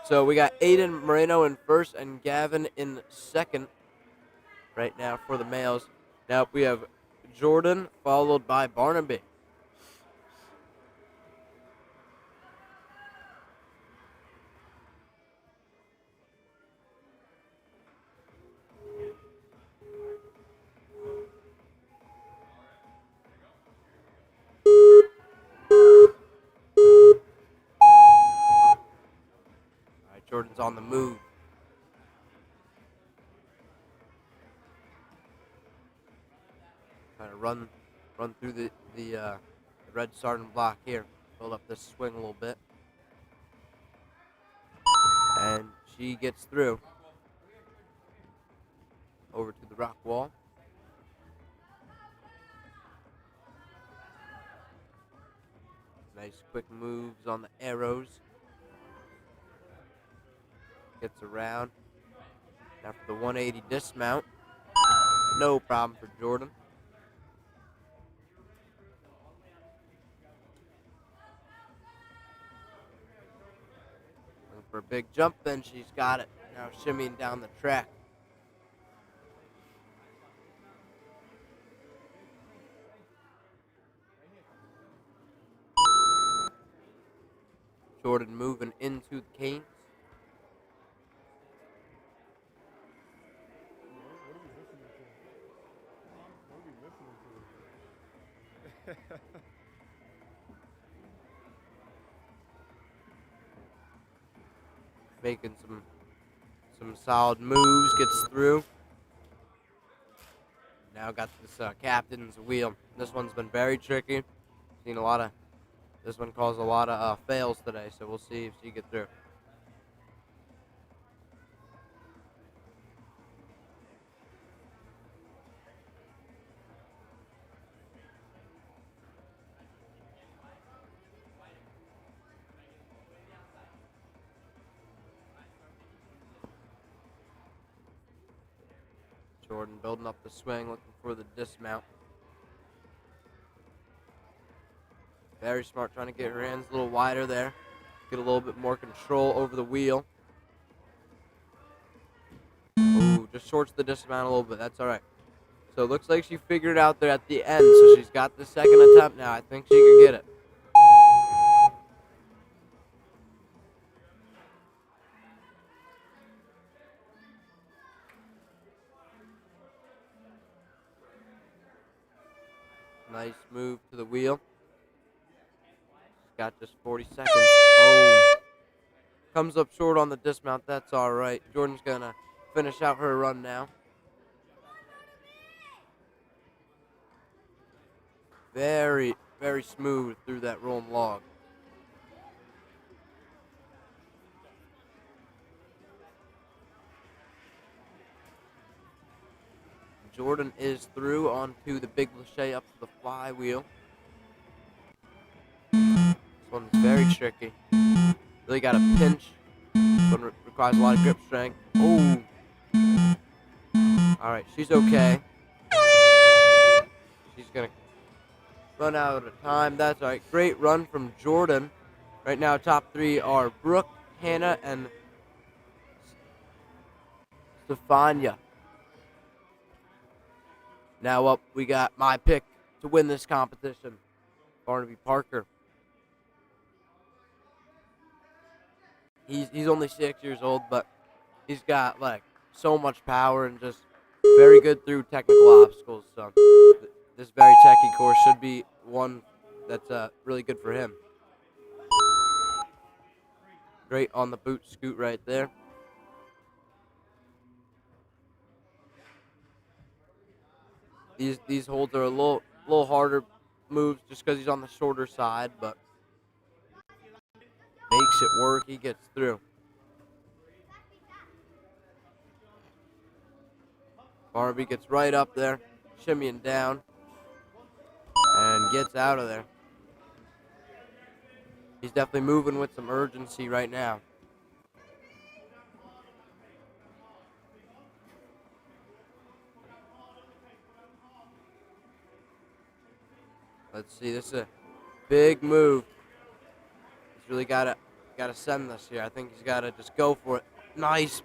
So we got Aiden Moreno in first and Gavin in second right now for the males. Now we have Jordan followed by Barnaby. Jordan's on the move. Trying to run through the red starting block here. Build up this swing a little bit. And she gets through. Over to the rock wall. Nice quick moves on the arrows. Gets around. After the 180 dismount. No problem for Jordan. Looking for a big jump, then she's got it. Now shimmying down the track. Jordan moving into the canes. Making some solid moves, gets through. Now got this captain's wheel. This one's been very tricky. Seen a lot of. This one caused a lot of fails today, so we'll see if she gets through. Jordan building up the swing, looking for the dismount. Very smart, trying to get her hands a little wider there. Get a little bit more control over the wheel. Ooh, just shorts the dismount a little bit. That's all right. So it looks like she figured it out there at the end. So she's got the second attempt now. I think she can get it. Nice move to the wheel. She's got just 40 seconds. Oh. Comes up short on the dismount. That's all right. Jordan's going to finish out her run now. Very, very smooth through that rolling log. Jordan is through onto the big lache up to the flywheel. This one's very tricky. Really got to pinch. This one requires a lot of grip strength. Oh. All right, she's okay. She's going to run out of time. That's all right. Great run from Jordan. Right now, top three are Brooke, Hannah, and Stefania. Now up, we got my pick to win this competition, Barnaby Parker. He's only 6 years old, but he's got like so much power and just very good through technical obstacles. So this very techy course should be one that's really good for him. Great on the boot scoot right there. These holds are a little harder moves just because he's on the shorter side, but makes it work. He gets through. Barnaby gets right up there, shimmying down, and gets out of there. He's definitely moving with some urgency right now. Let's see, this is a big move. He's really gotta send this here. I think he's gotta just go for it. Nice.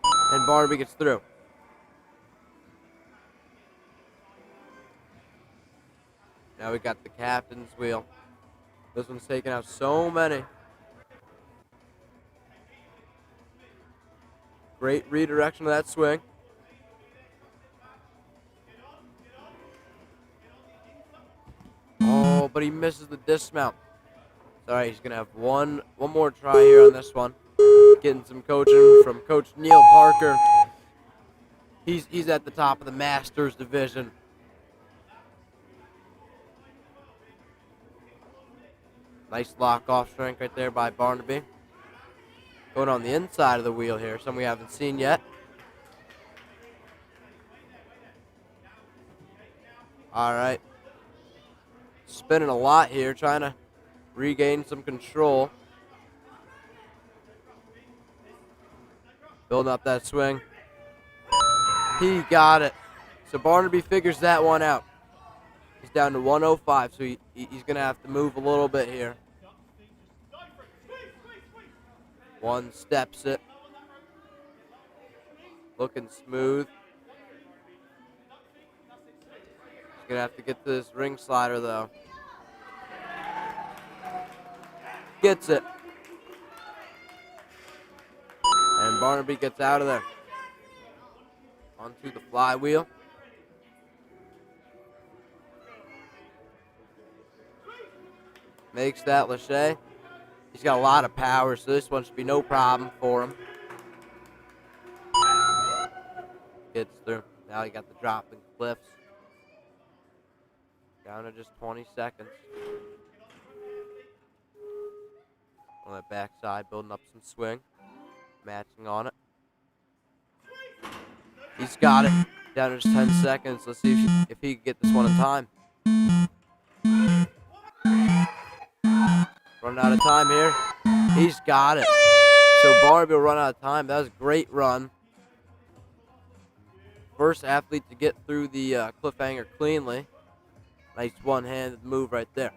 And Barnaby gets through. Now we got the captain's wheel. This one's taking out so many. Great redirection of that swing. Oh, but he misses the dismount. All right, he's gonna have one more try here on this one. Getting some coaching from Coach Neil Parker. He's at the top of the Masters division. Nice lock off strength right there by Barnaby. Going on the inside of the wheel here, something we haven't seen yet. All right. Spinning a lot here, trying to regain some control. Building up that swing. He got it. So Barnaby figures that one out. He's down to 105, so he's going to have to move a little bit here. One steps it. Looking smooth. He's going to have to get to this ring slider, though. Gets it. And Barnaby gets out of there. Onto the flywheel. Makes that Lachey. He's got a lot of power, so this one should be no problem for him. Gets through. Now he got the dropping cliffs. Down to just 20 seconds. On that backside, building up some swing. Matching on it. He's got it. Down to just 10 seconds. Let's see if he can get this one in time. Running out of time here. He's got it. So Barnaby will run out of time. That was a great run. First athlete to get through the cliffhanger cleanly. Nice one-handed move right there.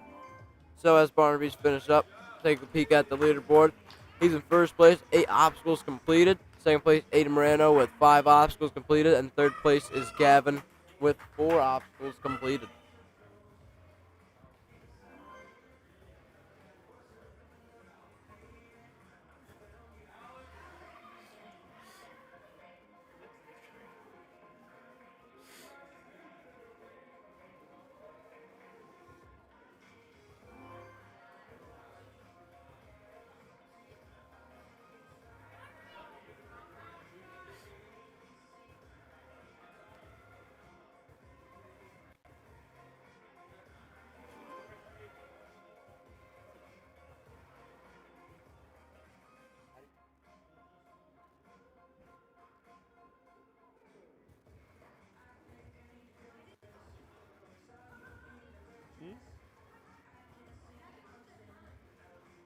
So as Barnaby's finished up, take a peek at the leaderboard. He's in first place, 8 obstacles completed. Second place, Aiden Moreno with 5 obstacles completed. And third place is Gavin with 4 obstacles completed.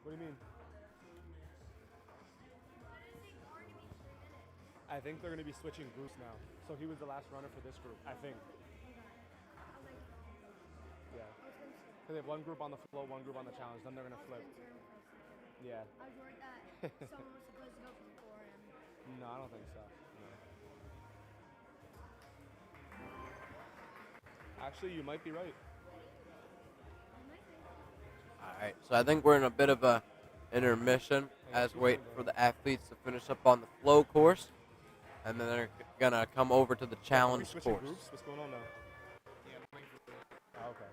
What do you mean? I think they're going to be switching groups now. So he was the last runner for this group, I think. Yeah. Because they have one group on the flow, one group on the challenge. Then they're going to flip. Yeah. I was worried that someone was supposed to go before him. No, I don't think so. No. Actually, you might be right. All right, so I think we're in a bit of a intermission as we wait for the athletes to finish up on the flow course. And then they're going to come over to the challenge course. Groups? What's going on now? Oh, okay.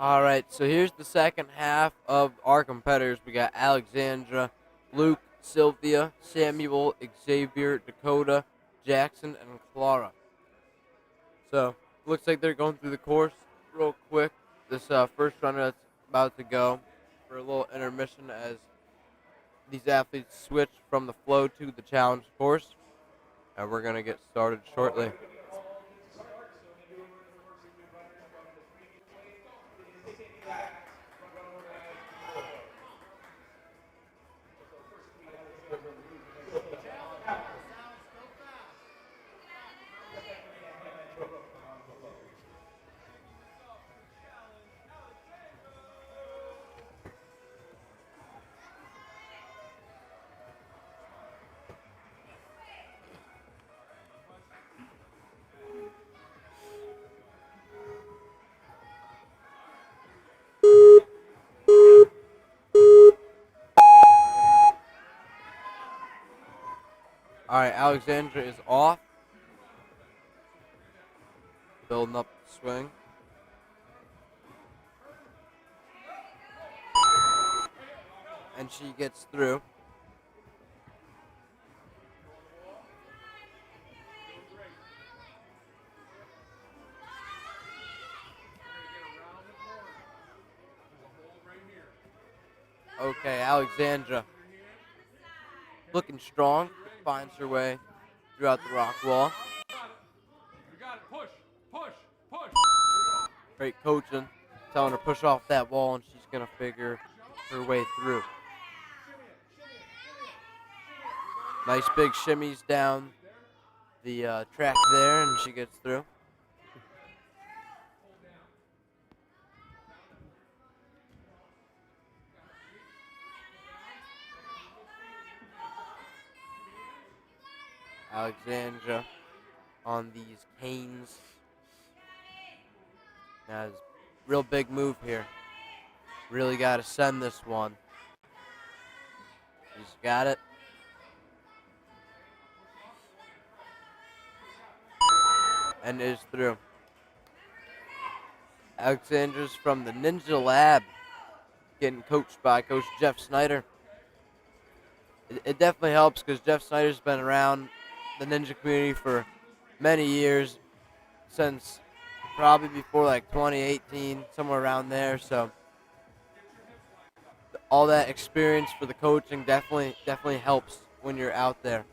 All right, so here's the second half of our competitors. We got Alexandra, Luke, Sylvia, Samuel, Xavier, Dakota, Jackson, and Clara. So, looks like they're going through the course real quick. This first runner that's about to go for a little intermission as these athletes switch from the flow to the challenge course. And we're going to get started shortly. All right, Alexandra is off. Building up the swing. And she gets through. Okay, Alexandra looking strong, finds her way throughout the rock wall. You got it. Push, push, push. Great coaching, telling her push off that wall, and she's going to figure her way through. Nice big shimmies down the track there, and she gets through. Alexandra on these canes. Now, it's a real big move here. Really got to send this one. She's got it. And is through. Alexandra's from the Ninja Lab, getting coached by Coach Jeff Snyder. It definitely helps because Jeff Snyder's been around the ninja community for many years, since probably before like 2018, somewhere around there. So all that experience for the coaching definitely helps when you're out there.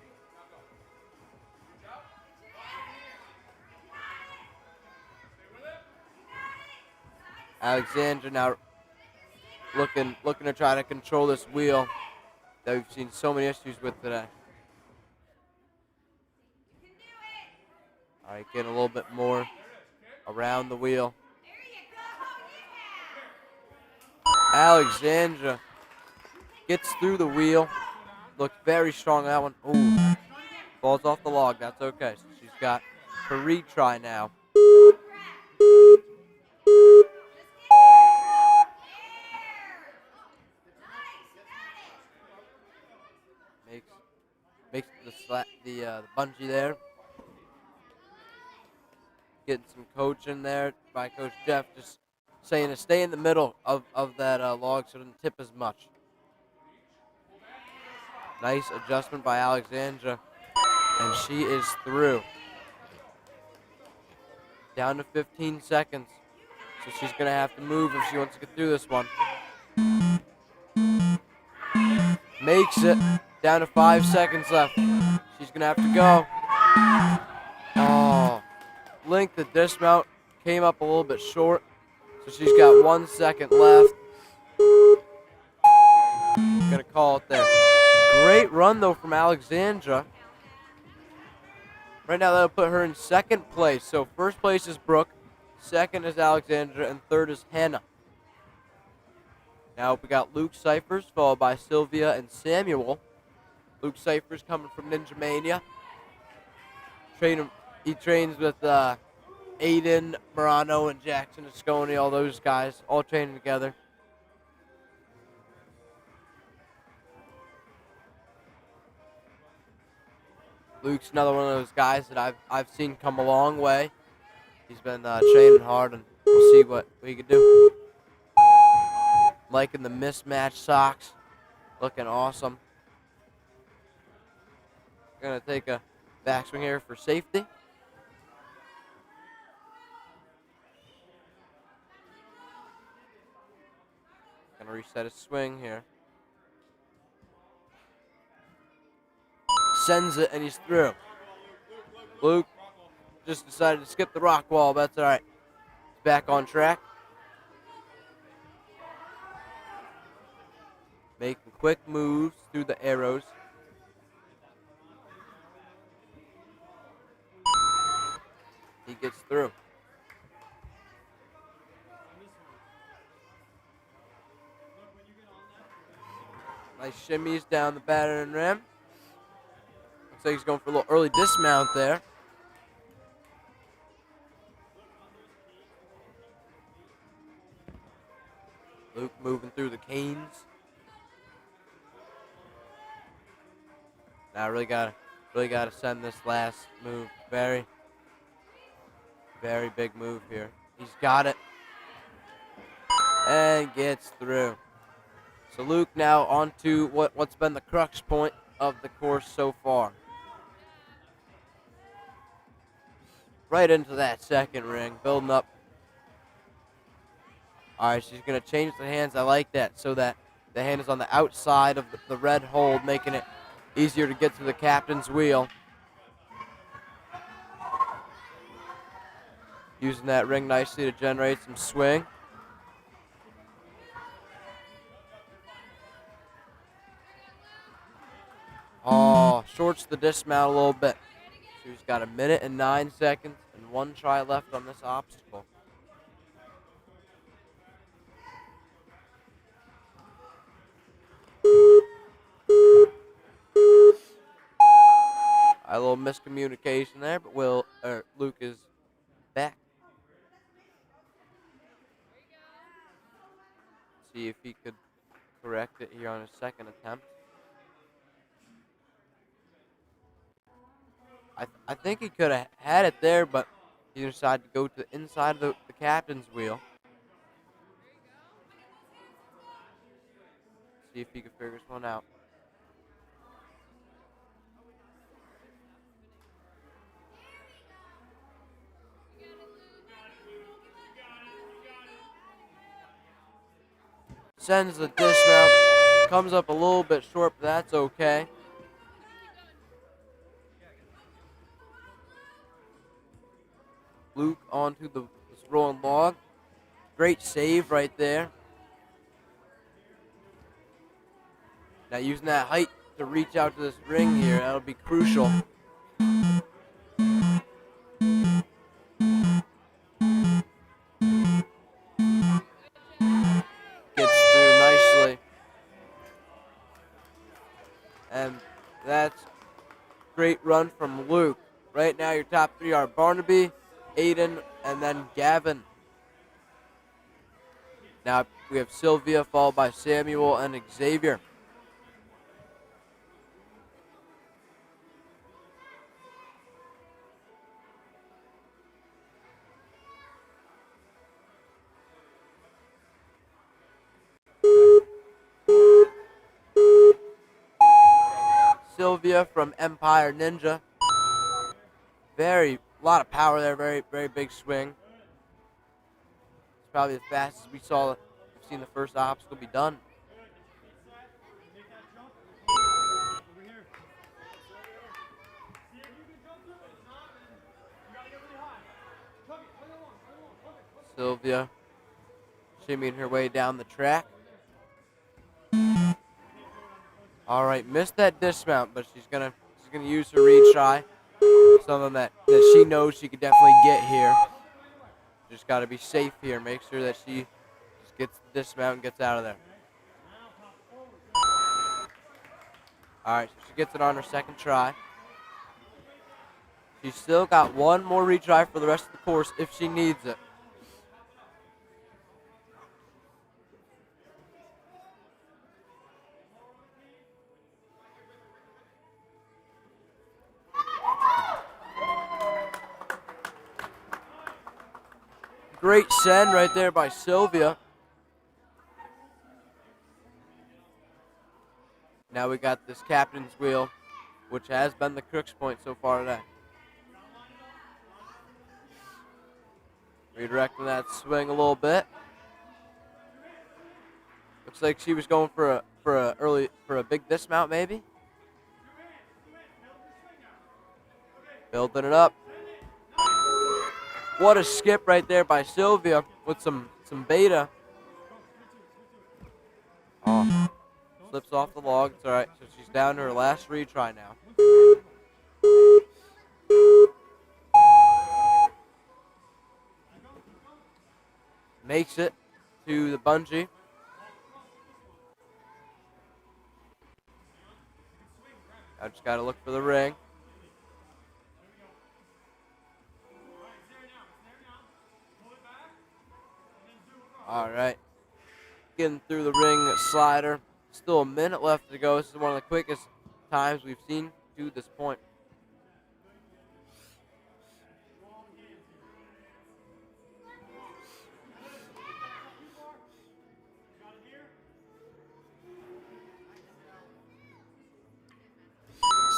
Alexandra now looking to try to control this wheel that we've seen so many issues with today. All right, getting a little bit more around the wheel. Alexandra gets through the wheel. Looked very strong on that one. Ooh, falls off the log. That's okay. So she's got her retry now. Makes the bungee there. Getting some coaching there by Coach Jeff, just saying to stay in the middle of that log so it doesn't tip as much. Nice adjustment by Alexandra, and she is through. Down to 15 seconds, so she's going to have to move if she wants to get through this one. Makes it. Down to 5 seconds left. She's going to have to go. Oh, length of dismount came up a little bit short, so she's got 1 second left. Going to call it there. Great run, though, from Alexandra. Right now, that'll put her in second place. So first place is Brooke, second is Alexandra, and third is Hannah. Now we got Luke Cyphers, followed by Sylvia and Samuel. Luke Cyphers coming from Ninja Mania. He trains with Aiden, Morano, and Jackson Asconi, all those guys, all training together. Luke's another one of those guys that I've seen come a long way. He's been training hard, and we'll see what he can do. Liking the mismatched socks. Looking awesome. Gonna take a backswing here for safety. Gonna reset his swing here. Sends it and he's through. Luke just decided to skip the rock wall, but that's all right. He's back on track. Making quick moves through the arrows. He gets through. Nice shimmies down the battering rim. Looks like he's going for a little early dismount there. Luke moving through the canes. Now really gotta send this last move. Very, very big move here. He's got it. And gets through. So Luke now on to what's been the crux point of the course so far. Right into that second ring, building up. All right, she's going to change the hands. I like that, so that the hand is on the outside of the red hold, making it easier to get to the captain's wheel. Using that ring nicely to generate some swing. Oh, shorts the dismount a little bit. So he's got 1 minute and 9 seconds and 1 try left on this obstacle. A little miscommunication there, but Luke is back. See if he could correct it here on his second attempt. I think he could have had it there, but he decided to go to the inside of the captain's wheel. See if he could figure this one out. Sends the dismount. Comes up a little bit short, but that's okay. Luke onto this rolling log. Great save right there. Now using that height to reach out to this ring here, that'll be crucial. Gets through nicely. And that's great run from Luke. Right now your top 3 are Barnaby, Aiden, and then Gavin. Now we have Sylvia followed by Samuel and Xavier. Sylvia from Empire Ninja. A lot of power there, very, very big swing. It's probably as fast as we've seen the first obstacle be done. Sylvia shimmying her way down the track. All right, missed that dismount, but she's gonna use her retry. Something that she knows she could definitely get here. Just got to be safe here. Make sure that she just gets the dismount and gets out of there. All right, so she gets it on her second try. She's still got 1 more retry for the rest of the course if she needs it. Great send right there by Sylvia. Now we got this captain's wheel, which has been the crux point so far today. Redirecting that swing a little bit. Looks like she was going for a big dismount maybe. Building it up. What a skip right there by Sylvia with some beta. Oh, slips off the log. It's all right. So she's down to her last retry now. Makes it to the bungee. I just got to look for the ring. All right. Getting through the ring slider. Still a minute left to go. This is one of the quickest times we've seen to this point.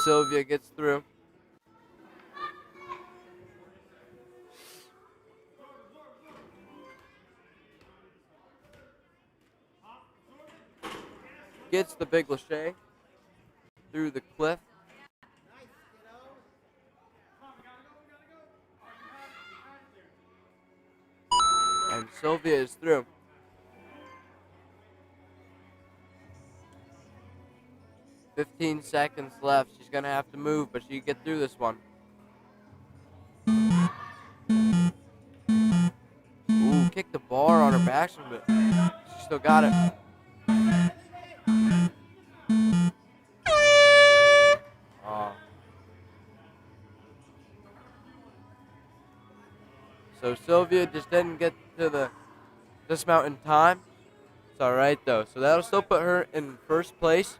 Sylvia gets through. Gets the big lache through the cliff. And Sylvia is through. "15 seconds left. She's going to have to move, but she can get through this one. Ooh, kicked the bar on her backswing, but she still got it. Oh. So Sylvia just didn't get to the dismount in time. It's all right, though. So that'll still put her in first place.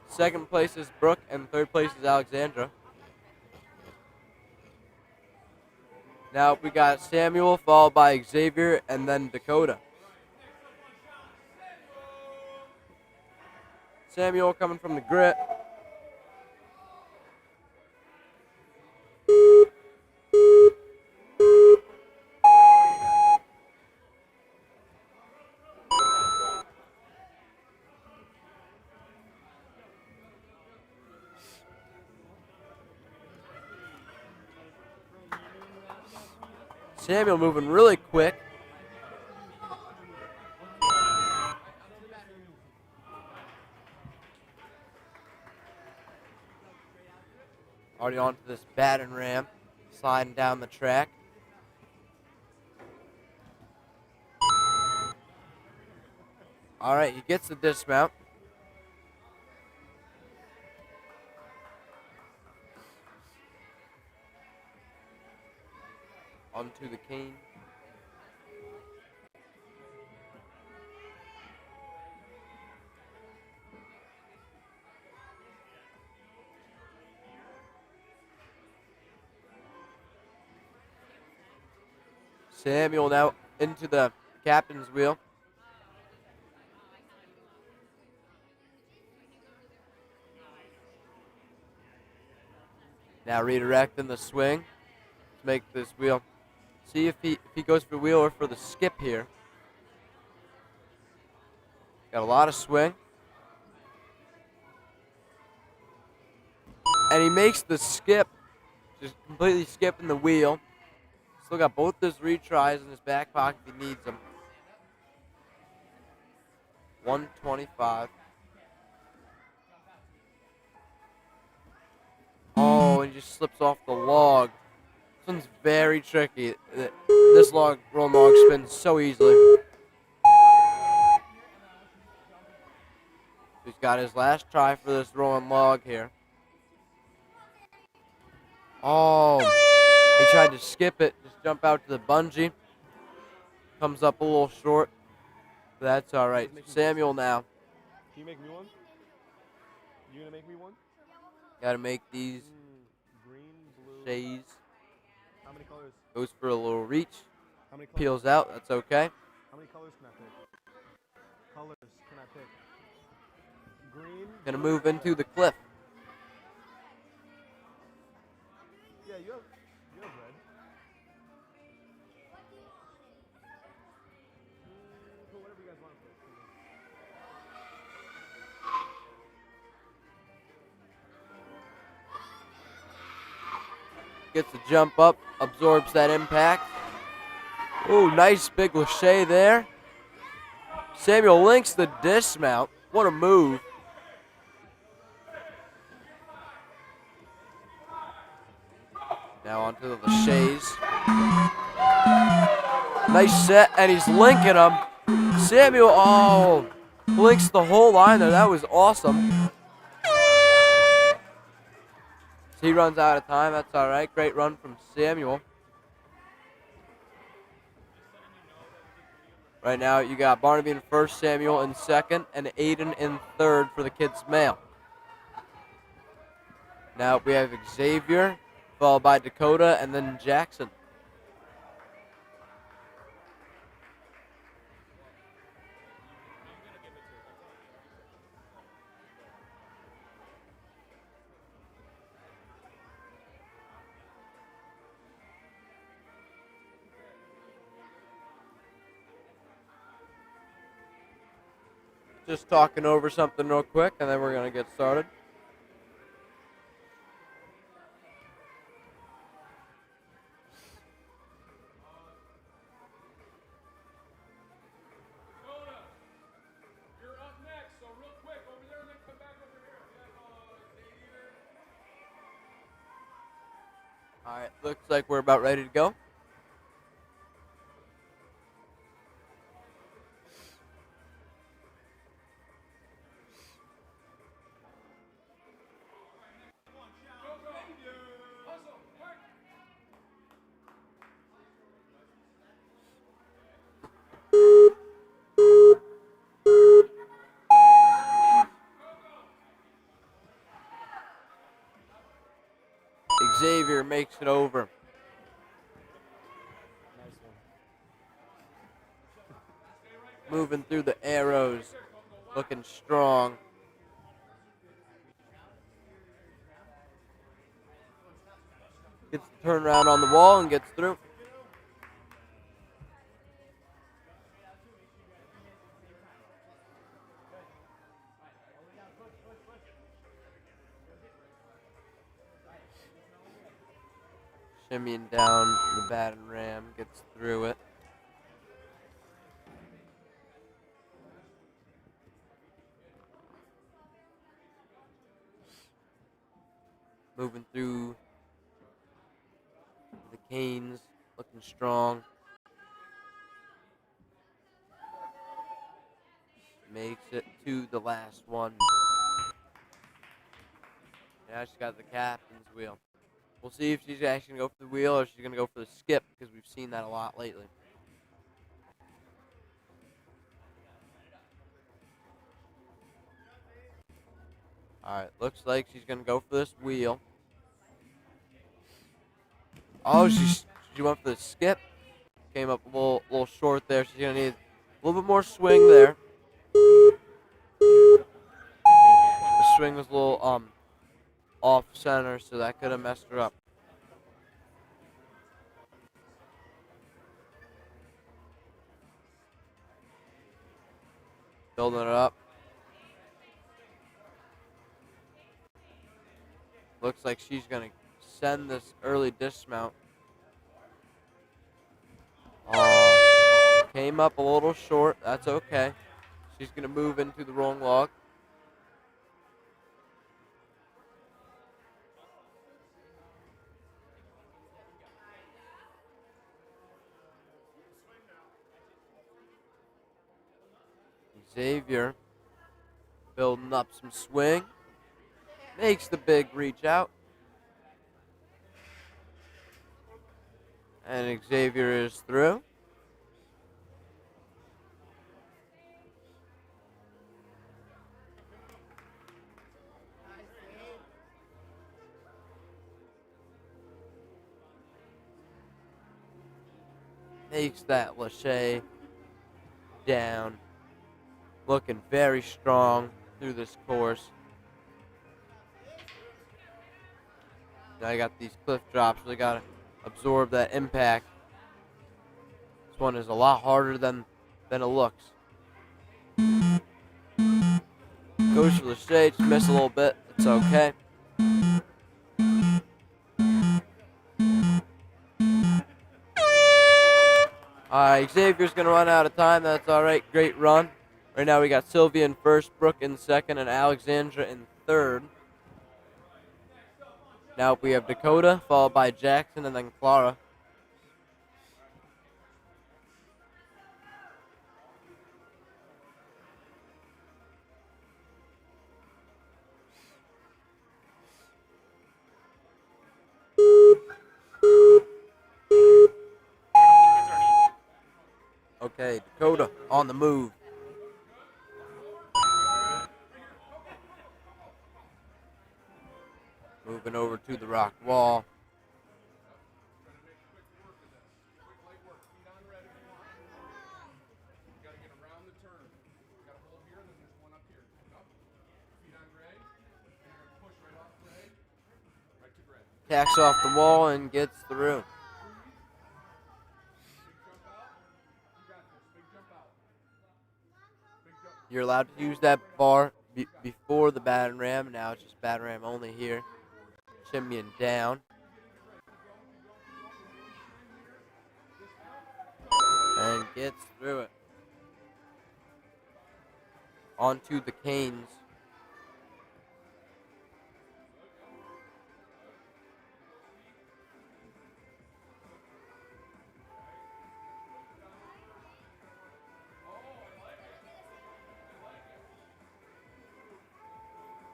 Second place is Brooke, and third place is Alexandra. Now we got Samuel, followed by Xavier, and then Dakota. Samuel coming from the grit. Samuel moving really quick. Already onto this baton ram, sliding down the track. All right, he gets the dismount. Onto the cane. Samuel now into the captain's wheel. Now redirecting the swing to make this wheel. See if he goes for the wheel or for the skip here. Got a lot of swing. And he makes the skip, just completely skipping the wheel. Still got both his retries in his back pocket if he needs them. 125. Oh, and he just slips off the log. This one's very tricky. This rolling log spins so easily. He's got his last try for this rolling log here. Oh, he tried to skip it, just jump out to the bungee. Comes up a little short. But that's all right. Samuel now. Can you make me one? You gonna make me one? Got to make these Green, blue. shades. How many colors? Goes for a little reach. How many colors? Peels out. That's okay. How many colors can I pick? Colors can I pick? green. Gonna move into the cliff. Yeah, you have red. Put whatever you guys want to put. Gets the jump up, absorbs that impact. Ooh, nice big lachey there. Samuel links the dismount. What a move. Now onto the lacheys. Nice set, and he's linking them. Samuel, oh, links the whole line there. That was awesome. He runs out of time. That's all right. Great run from Samuel. Right now, you got Barnaby in first, Samuel in second, and Aiden in third for the kids' male. Now we have Xavier, followed by Dakota, and then Jackson. Just talking over something real quick, and then we're going to get started. You're up next, so real quick, over there and then come back over here. All right, looks like we're about ready to go. Xavier makes it over. Moving through the arrows, looking strong. Gets the turnaround on the wall and gets through. Shimmying down the baton ram, gets through it. Moving through the canes, looking strong. Makes it to the last one. Now she's got the captain's wheel. We'll see if she's actually going to go for the wheel or if she's going to go for the skip, because we've seen that a lot lately. All right, looks like she's going to go for this wheel. Oh, she went for the skip. Came up a little short there. She's going to need a little bit more swing there. The swing was a little off center, so that could have messed her up. Building it up. Looks like she's going to send this early dismount. Oh, came up a little short. That's okay. She's going to move into the wrong log. Xavier building up some swing. Makes the big reach out. And Xavier is through. Takes that lachey down. Looking very strong. through this course. Now you got these cliff drops, so they gotta absorb that impact. This one is a lot harder than it looks. Goes for the shade, just miss a little bit. It's okay. Alright, Xavier's gonna run out of time. That's alright. Great run. Right now we got Sylvia in first, Brooke in second, and Alexandra in third. Now we have Dakota, followed by Jackson, and then Clara. Okay, Dakota on the move. Moving over to the rock wall. Tacks off the wall and gets through. You're allowed to use that bar before the battering ram. Now it's just battering ram only here. Shimmying down. And gets through it. Onto the canes.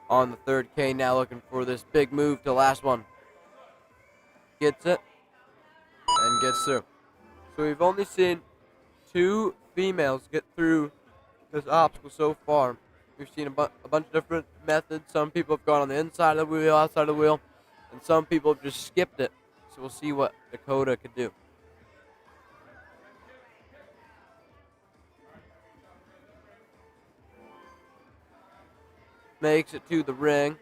On the third cane now, looking for this big move to last one. Gets it and gets through. So we've only seen 2 females get through this obstacle so far. We've seen a bunch of different methods. Some people have gone on the inside of the wheel, outside of the wheel, and some people have just skipped it. So we'll see what Dakota could do. Makes it to the ring.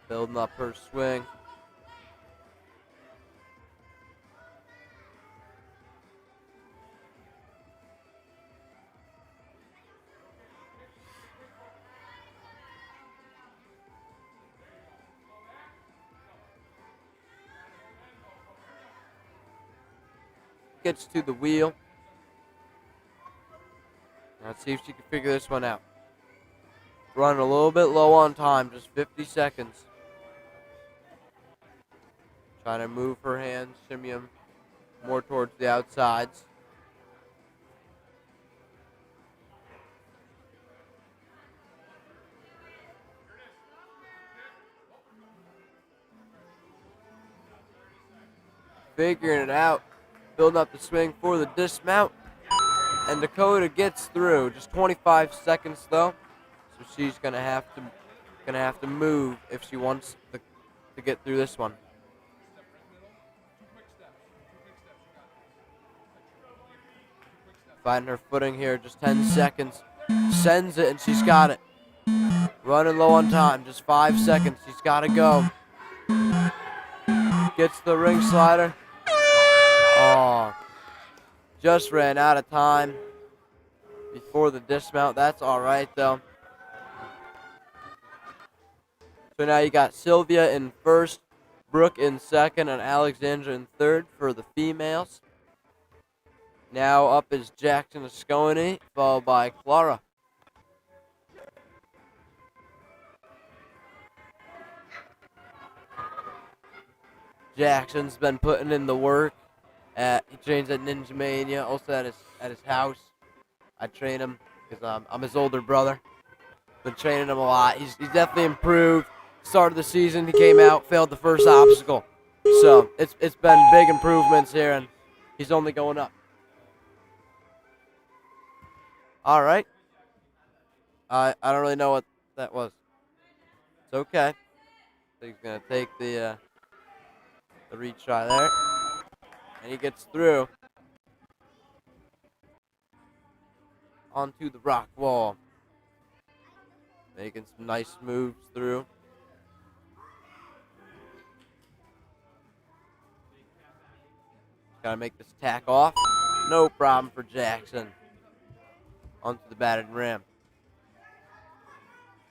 Building up her swing. Gets to the wheel. Now let's see if she can figure this one out. Running a little bit low on time, just 50 seconds. Trying to move her hands, shimmy them more towards the outsides. Figuring it out, building up the swing for the dismount. And Dakota gets through, just 25 seconds though. So she's gonna have to move if she wants to get through this one. Finding her footing here, just 10 seconds. Sends it and she's got it. Running low on time, just 5 seconds. She's gotta go. Gets the ring slider. Oh, just ran out of time before the dismount. That's all right though. So now you got Sylvia in first, Brooke in second, and Alexandra in third for the females. Now up is Jackson Asconi, followed by Clara. Jackson's been putting in the work. He trains at Ninja Mania, also at his house. I train him because I'm his older brother. Been training him a lot. He's definitely improved. Start of the season, he came out, failed the first obstacle. So it's been big improvements here, and he's only going up. All right. I don't really know what that was. It's okay. So he's gonna take the retry there, and he gets through onto the rock wall. Making some nice moves through. Gotta make this tack off. No problem for Jackson. Onto the batted rim.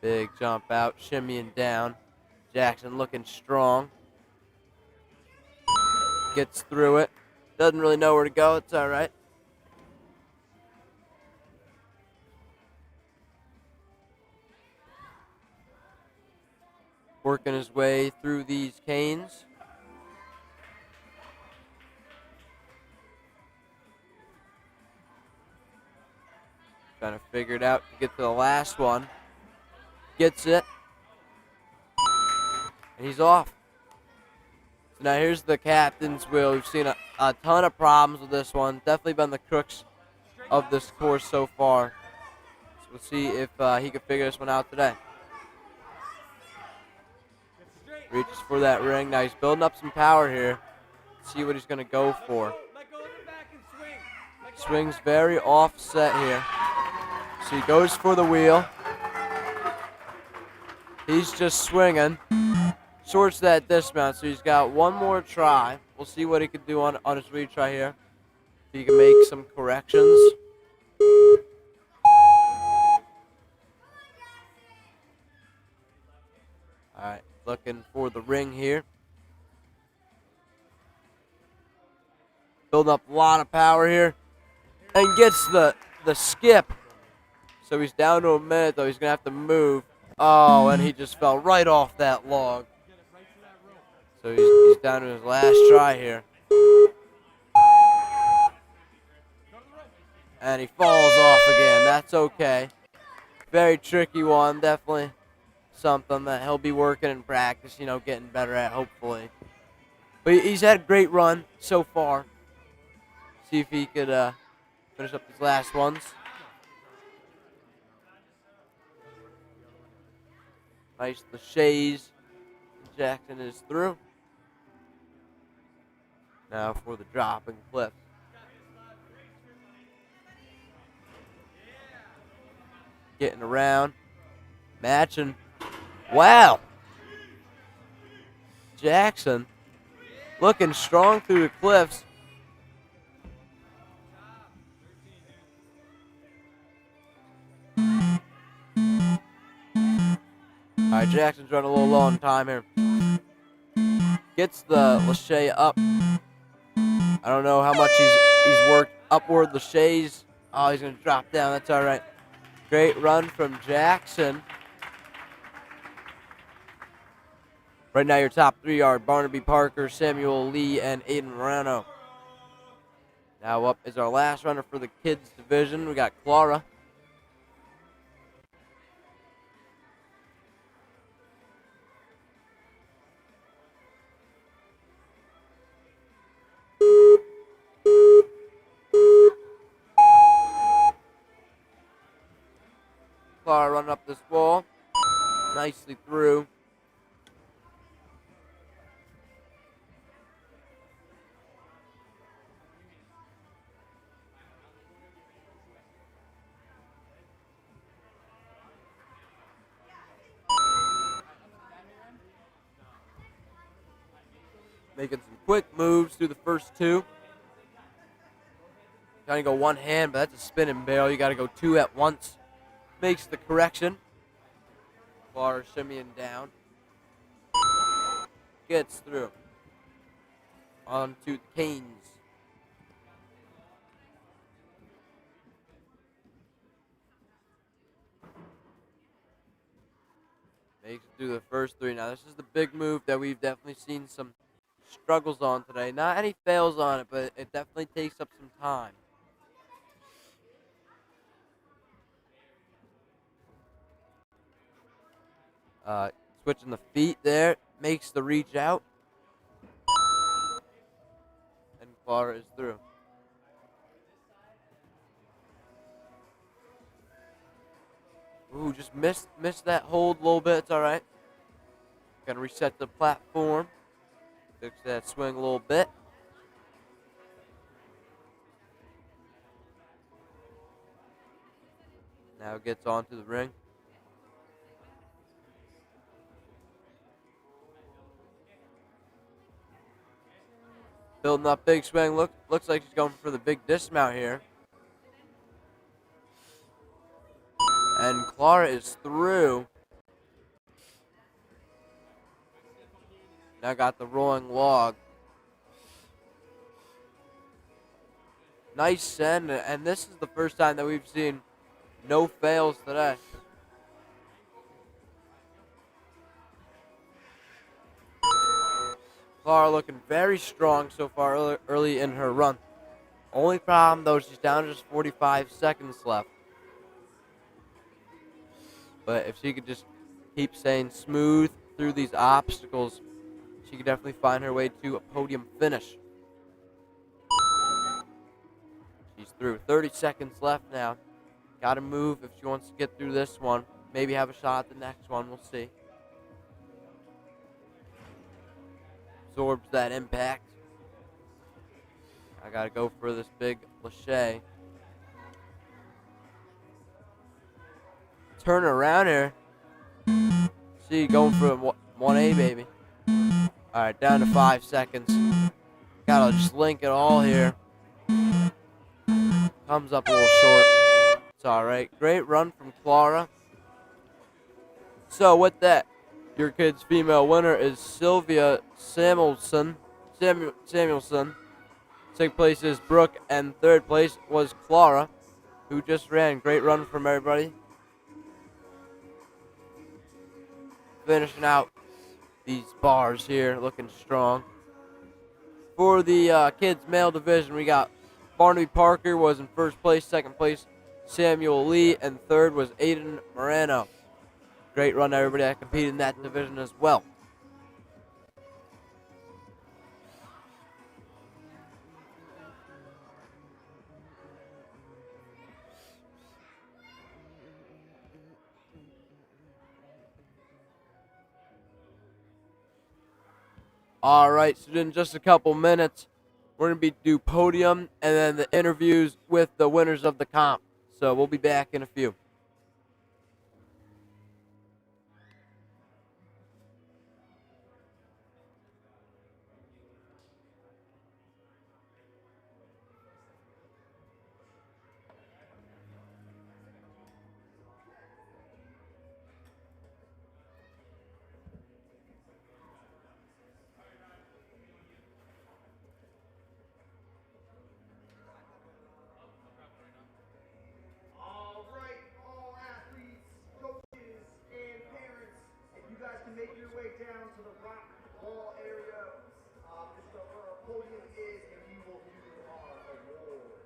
Big jump out, shimmying down. Jackson looking strong. Gets through it. Doesn't really know where to go. It's all right. Working his way through these canes. Trying to figure it out to get to the last one. Gets it. And he's off. So now here's the captain's wheel. We've seen a ton of problems with this one. Definitely been the crux of this course so far. So we'll see if he can figure this one out today. Reaches for that ring. Now he's building up some power here. See what he's going to go for. Swings very offset here. So he goes for the wheel. He's just swinging. Shorts that dismount, so he's got one more try. We'll see what he can do on his retry here. If he can make some corrections. All right, looking for the ring here. Building up a lot of power here. And gets the skip. So he's down to a minute, though. He's going to have to move. Oh, and he just fell right off that log. So he's down to his last try here. And he falls off again. That's okay. Very tricky one. Definitely something that he'll be working in practice, getting better at, hopefully. But he's had a great run so far. See if he could finish up these last ones. Nice laches. Jackson is through. Now for the dropping clip. Getting around. Matching. Wow. Jackson looking strong through the cliffs. All right, Jackson's running a little low on time here. Gets the lache up. I don't know how much he's worked upward laches. Oh, he's going to drop down. That's all right. Great run from Jackson. Right now, your top three are Barnaby Parker, Samuel Lee, and Aiden Morano. Now up is our last runner for the kids division. We got Clara. Clara running up this wall. Nicely through. Making some quick moves through the first two. Trying to go one hand, but that's a spinning barrel. You got to go two at once. Makes the correction. Bar shimmying down. Gets through. Onto the canes. Makes it through the first three. Now, this is the big move that we've definitely seen some struggles on today. Not any fails on it, but it definitely takes up some time. Switching the feet there. Makes the reach out. And Clara is through. Ooh, just missed that hold a little bit. It's all right. Gonna reset the platform. Fix that swing a little bit. Now gets onto the ring. Building up big swing. Looks like she's going for the big dismount here. And Clara is through. Now got the rolling log. Nice send, and this is the first time that we've seen no fails today. Clara looking very strong so far early in her run. Only problem, though, she's down to just 45 seconds left. But if she could just keep staying smooth through these obstacles, she could definitely find her way to a podium finish. She's through. 30 seconds left now. Got to move if she wants to get through this one. Maybe have a shot at the next one. We'll see. Absorbs that impact. I got to go for this big lache. Turn around here. See, going for 1A, baby. All right, down to 5 seconds. Got to just link it all here. Comes up a little short. It's all right. Great run from Clara. So with that, your kid's female winner is Sylvia Samuelson. Second place is Brooke, and third place was Clara, who just ran. Great run from everybody. Finishing out these bars here, looking strong. For the kids' male division, we got Barnaby Parker was in first place, second place Samuel Lee, and third was Aiden Moreno. Great run to everybody that competed in that division as well. All right, so in just a couple minutes, we're going to do podium and then the interviews with the winners of the comp. So we'll be back in a few. Make your way down to the rock wall area. This is where our podium is, and we will do our awards.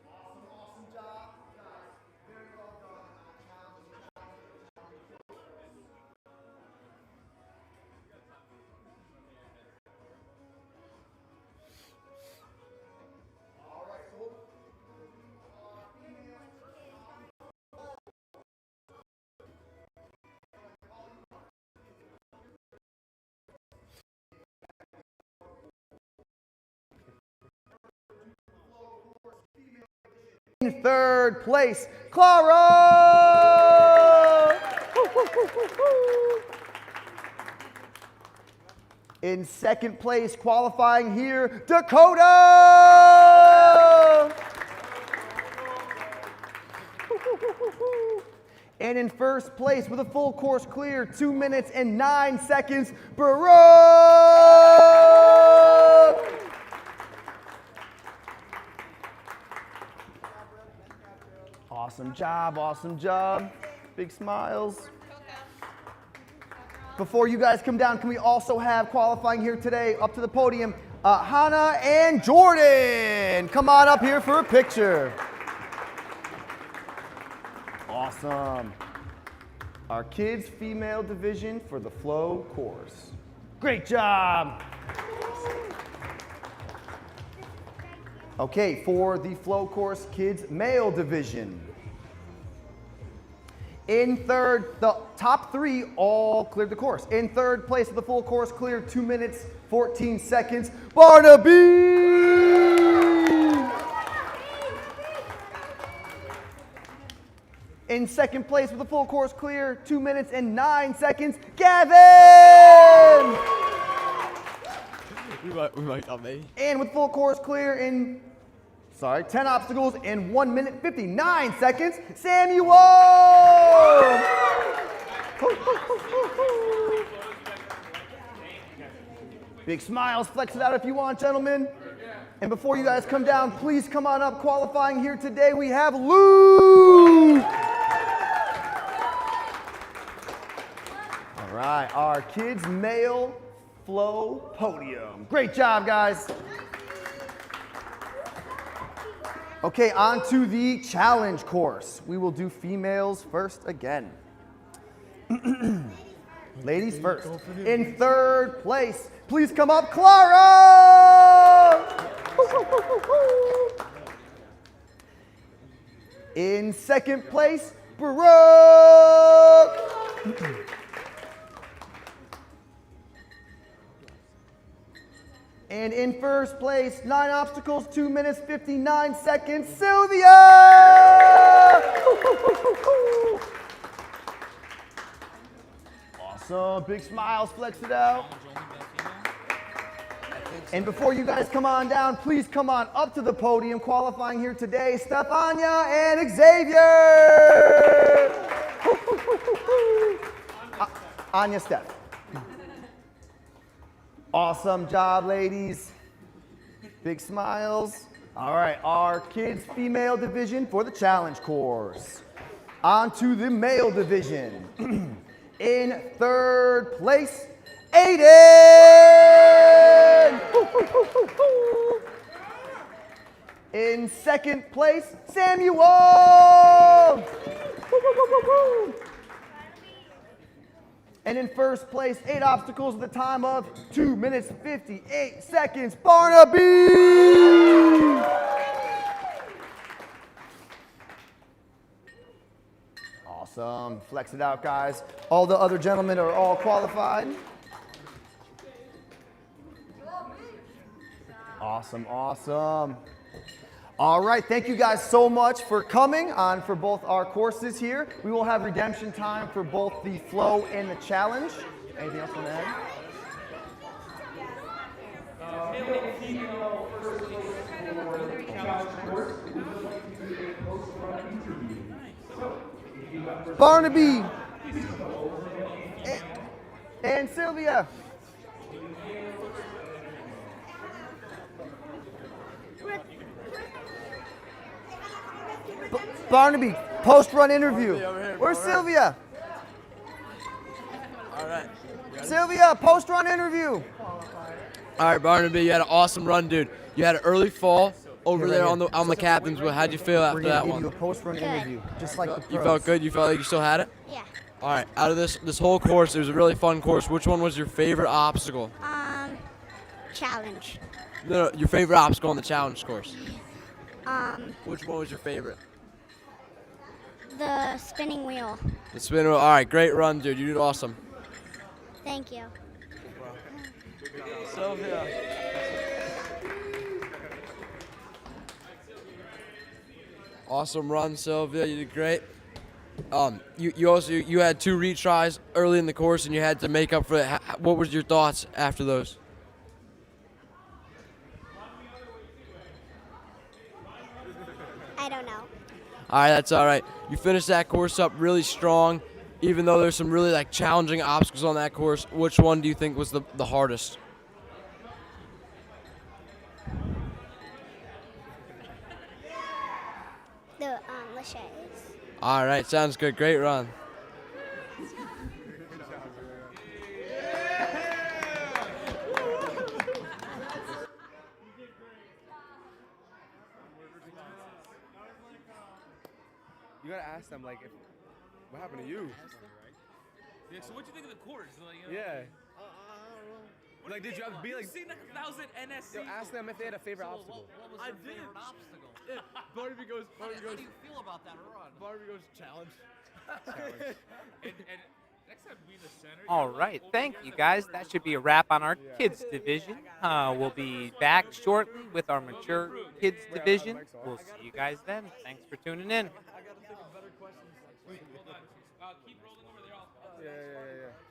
Awesome job, guys. Very well done. In third place, Clara! In second place, qualifying here, Dakota! And in first place with a full course clear, 2 minutes and 9 seconds, Baruch! Awesome job, awesome job. Big smiles. Before you guys come down, can we also have qualifying here today up to the podium, Hannah and Jordan. Come on up here for a picture. Awesome. Our kids' female division for the flow course. Great job. Okay, for the flow course kids' male division. In third, the top three all cleared the course. In third place with the full course clear, 2 minutes, 14 seconds, Barnaby! In second place with a full course clear, 2 minutes and 9 seconds, Gavin! We might not make. And with full course clear in, 10 obstacles in 1 minute 59 seconds, Samuel! Big smiles, flex it out if you want, gentlemen. And before you guys come down, please come on up. Qualifying here today, we have Luke! All right, our kids' male flow podium. Great job, guys. Okay, on to the challenge course. We will do females first again. Ladies first. In third place, please come up, Clara! In second place, Brooke! And in first place, 9 obstacles, 2 minutes, 59 seconds, Sylvia! Awesome, big smiles, flex it out. And before you guys come on down, please come on up to the podium. Qualifying here today, Stefania and Xavier! Anya, Steph. Awesome job, ladies. Big smiles. All right, our kids' female division for the challenge course. On to the male division. In third place, Aiden! In second place, Samuel! And in first place, 8 obstacles with a time of 2 minutes, 58 seconds, Barnaby! Awesome. Flex it out, guys. All the other gentlemen are all qualified. Awesome, awesome. All right, thank you guys so much for coming on for both our courses here. We will have redemption time for both the flow and the challenge. Anything else on that? Barnaby and Sylvia. Barnaby, post-run interview. Where's Sylvia? All right. Sylvia, post-run interview. All right, Barnaby, you had an awesome run, dude. You had an early fall over there on the captain's wheel. How'd you feel after that We're one? gonna give you a post-run interview, just like the pros. You felt good? You felt like you still had it? Yeah. All right, out of this whole course, it was a really fun course. Which one was your favorite obstacle? Challenge. No, your favorite obstacle on the challenge course. Which one was your favorite? The spinning wheel. The spin wheel. All right, great run, dude. You did awesome. Thank you. Sylvia. Awesome run, Sylvia. You did great. You had 2 retries early in the course, and you had to make up for it. What was your thoughts after those? I don't know. All right, that's all right. You finished that course up really strong, even though there's some really challenging obstacles on that course. Which one do you think was the hardest? The Lachey's. All right, sounds good. Great run. You gotta ask them, like, what happened to you? Yeah, so what do you think of the course? Yeah. Like, did you have to be like? You've seen 1,000 NSC. Yo, ask them if they had a favorite obstacle. What was your favorite obstacle? Barnaby goes. How do you feel about that run? Barnaby goes challenge. and next time be in the center. All right, thank you guys. That should be a wrap on our kids division. We'll be back shortly with our mature kids division. We'll see you guys then. Thanks for tuning in. keep rolling over there. Yeah.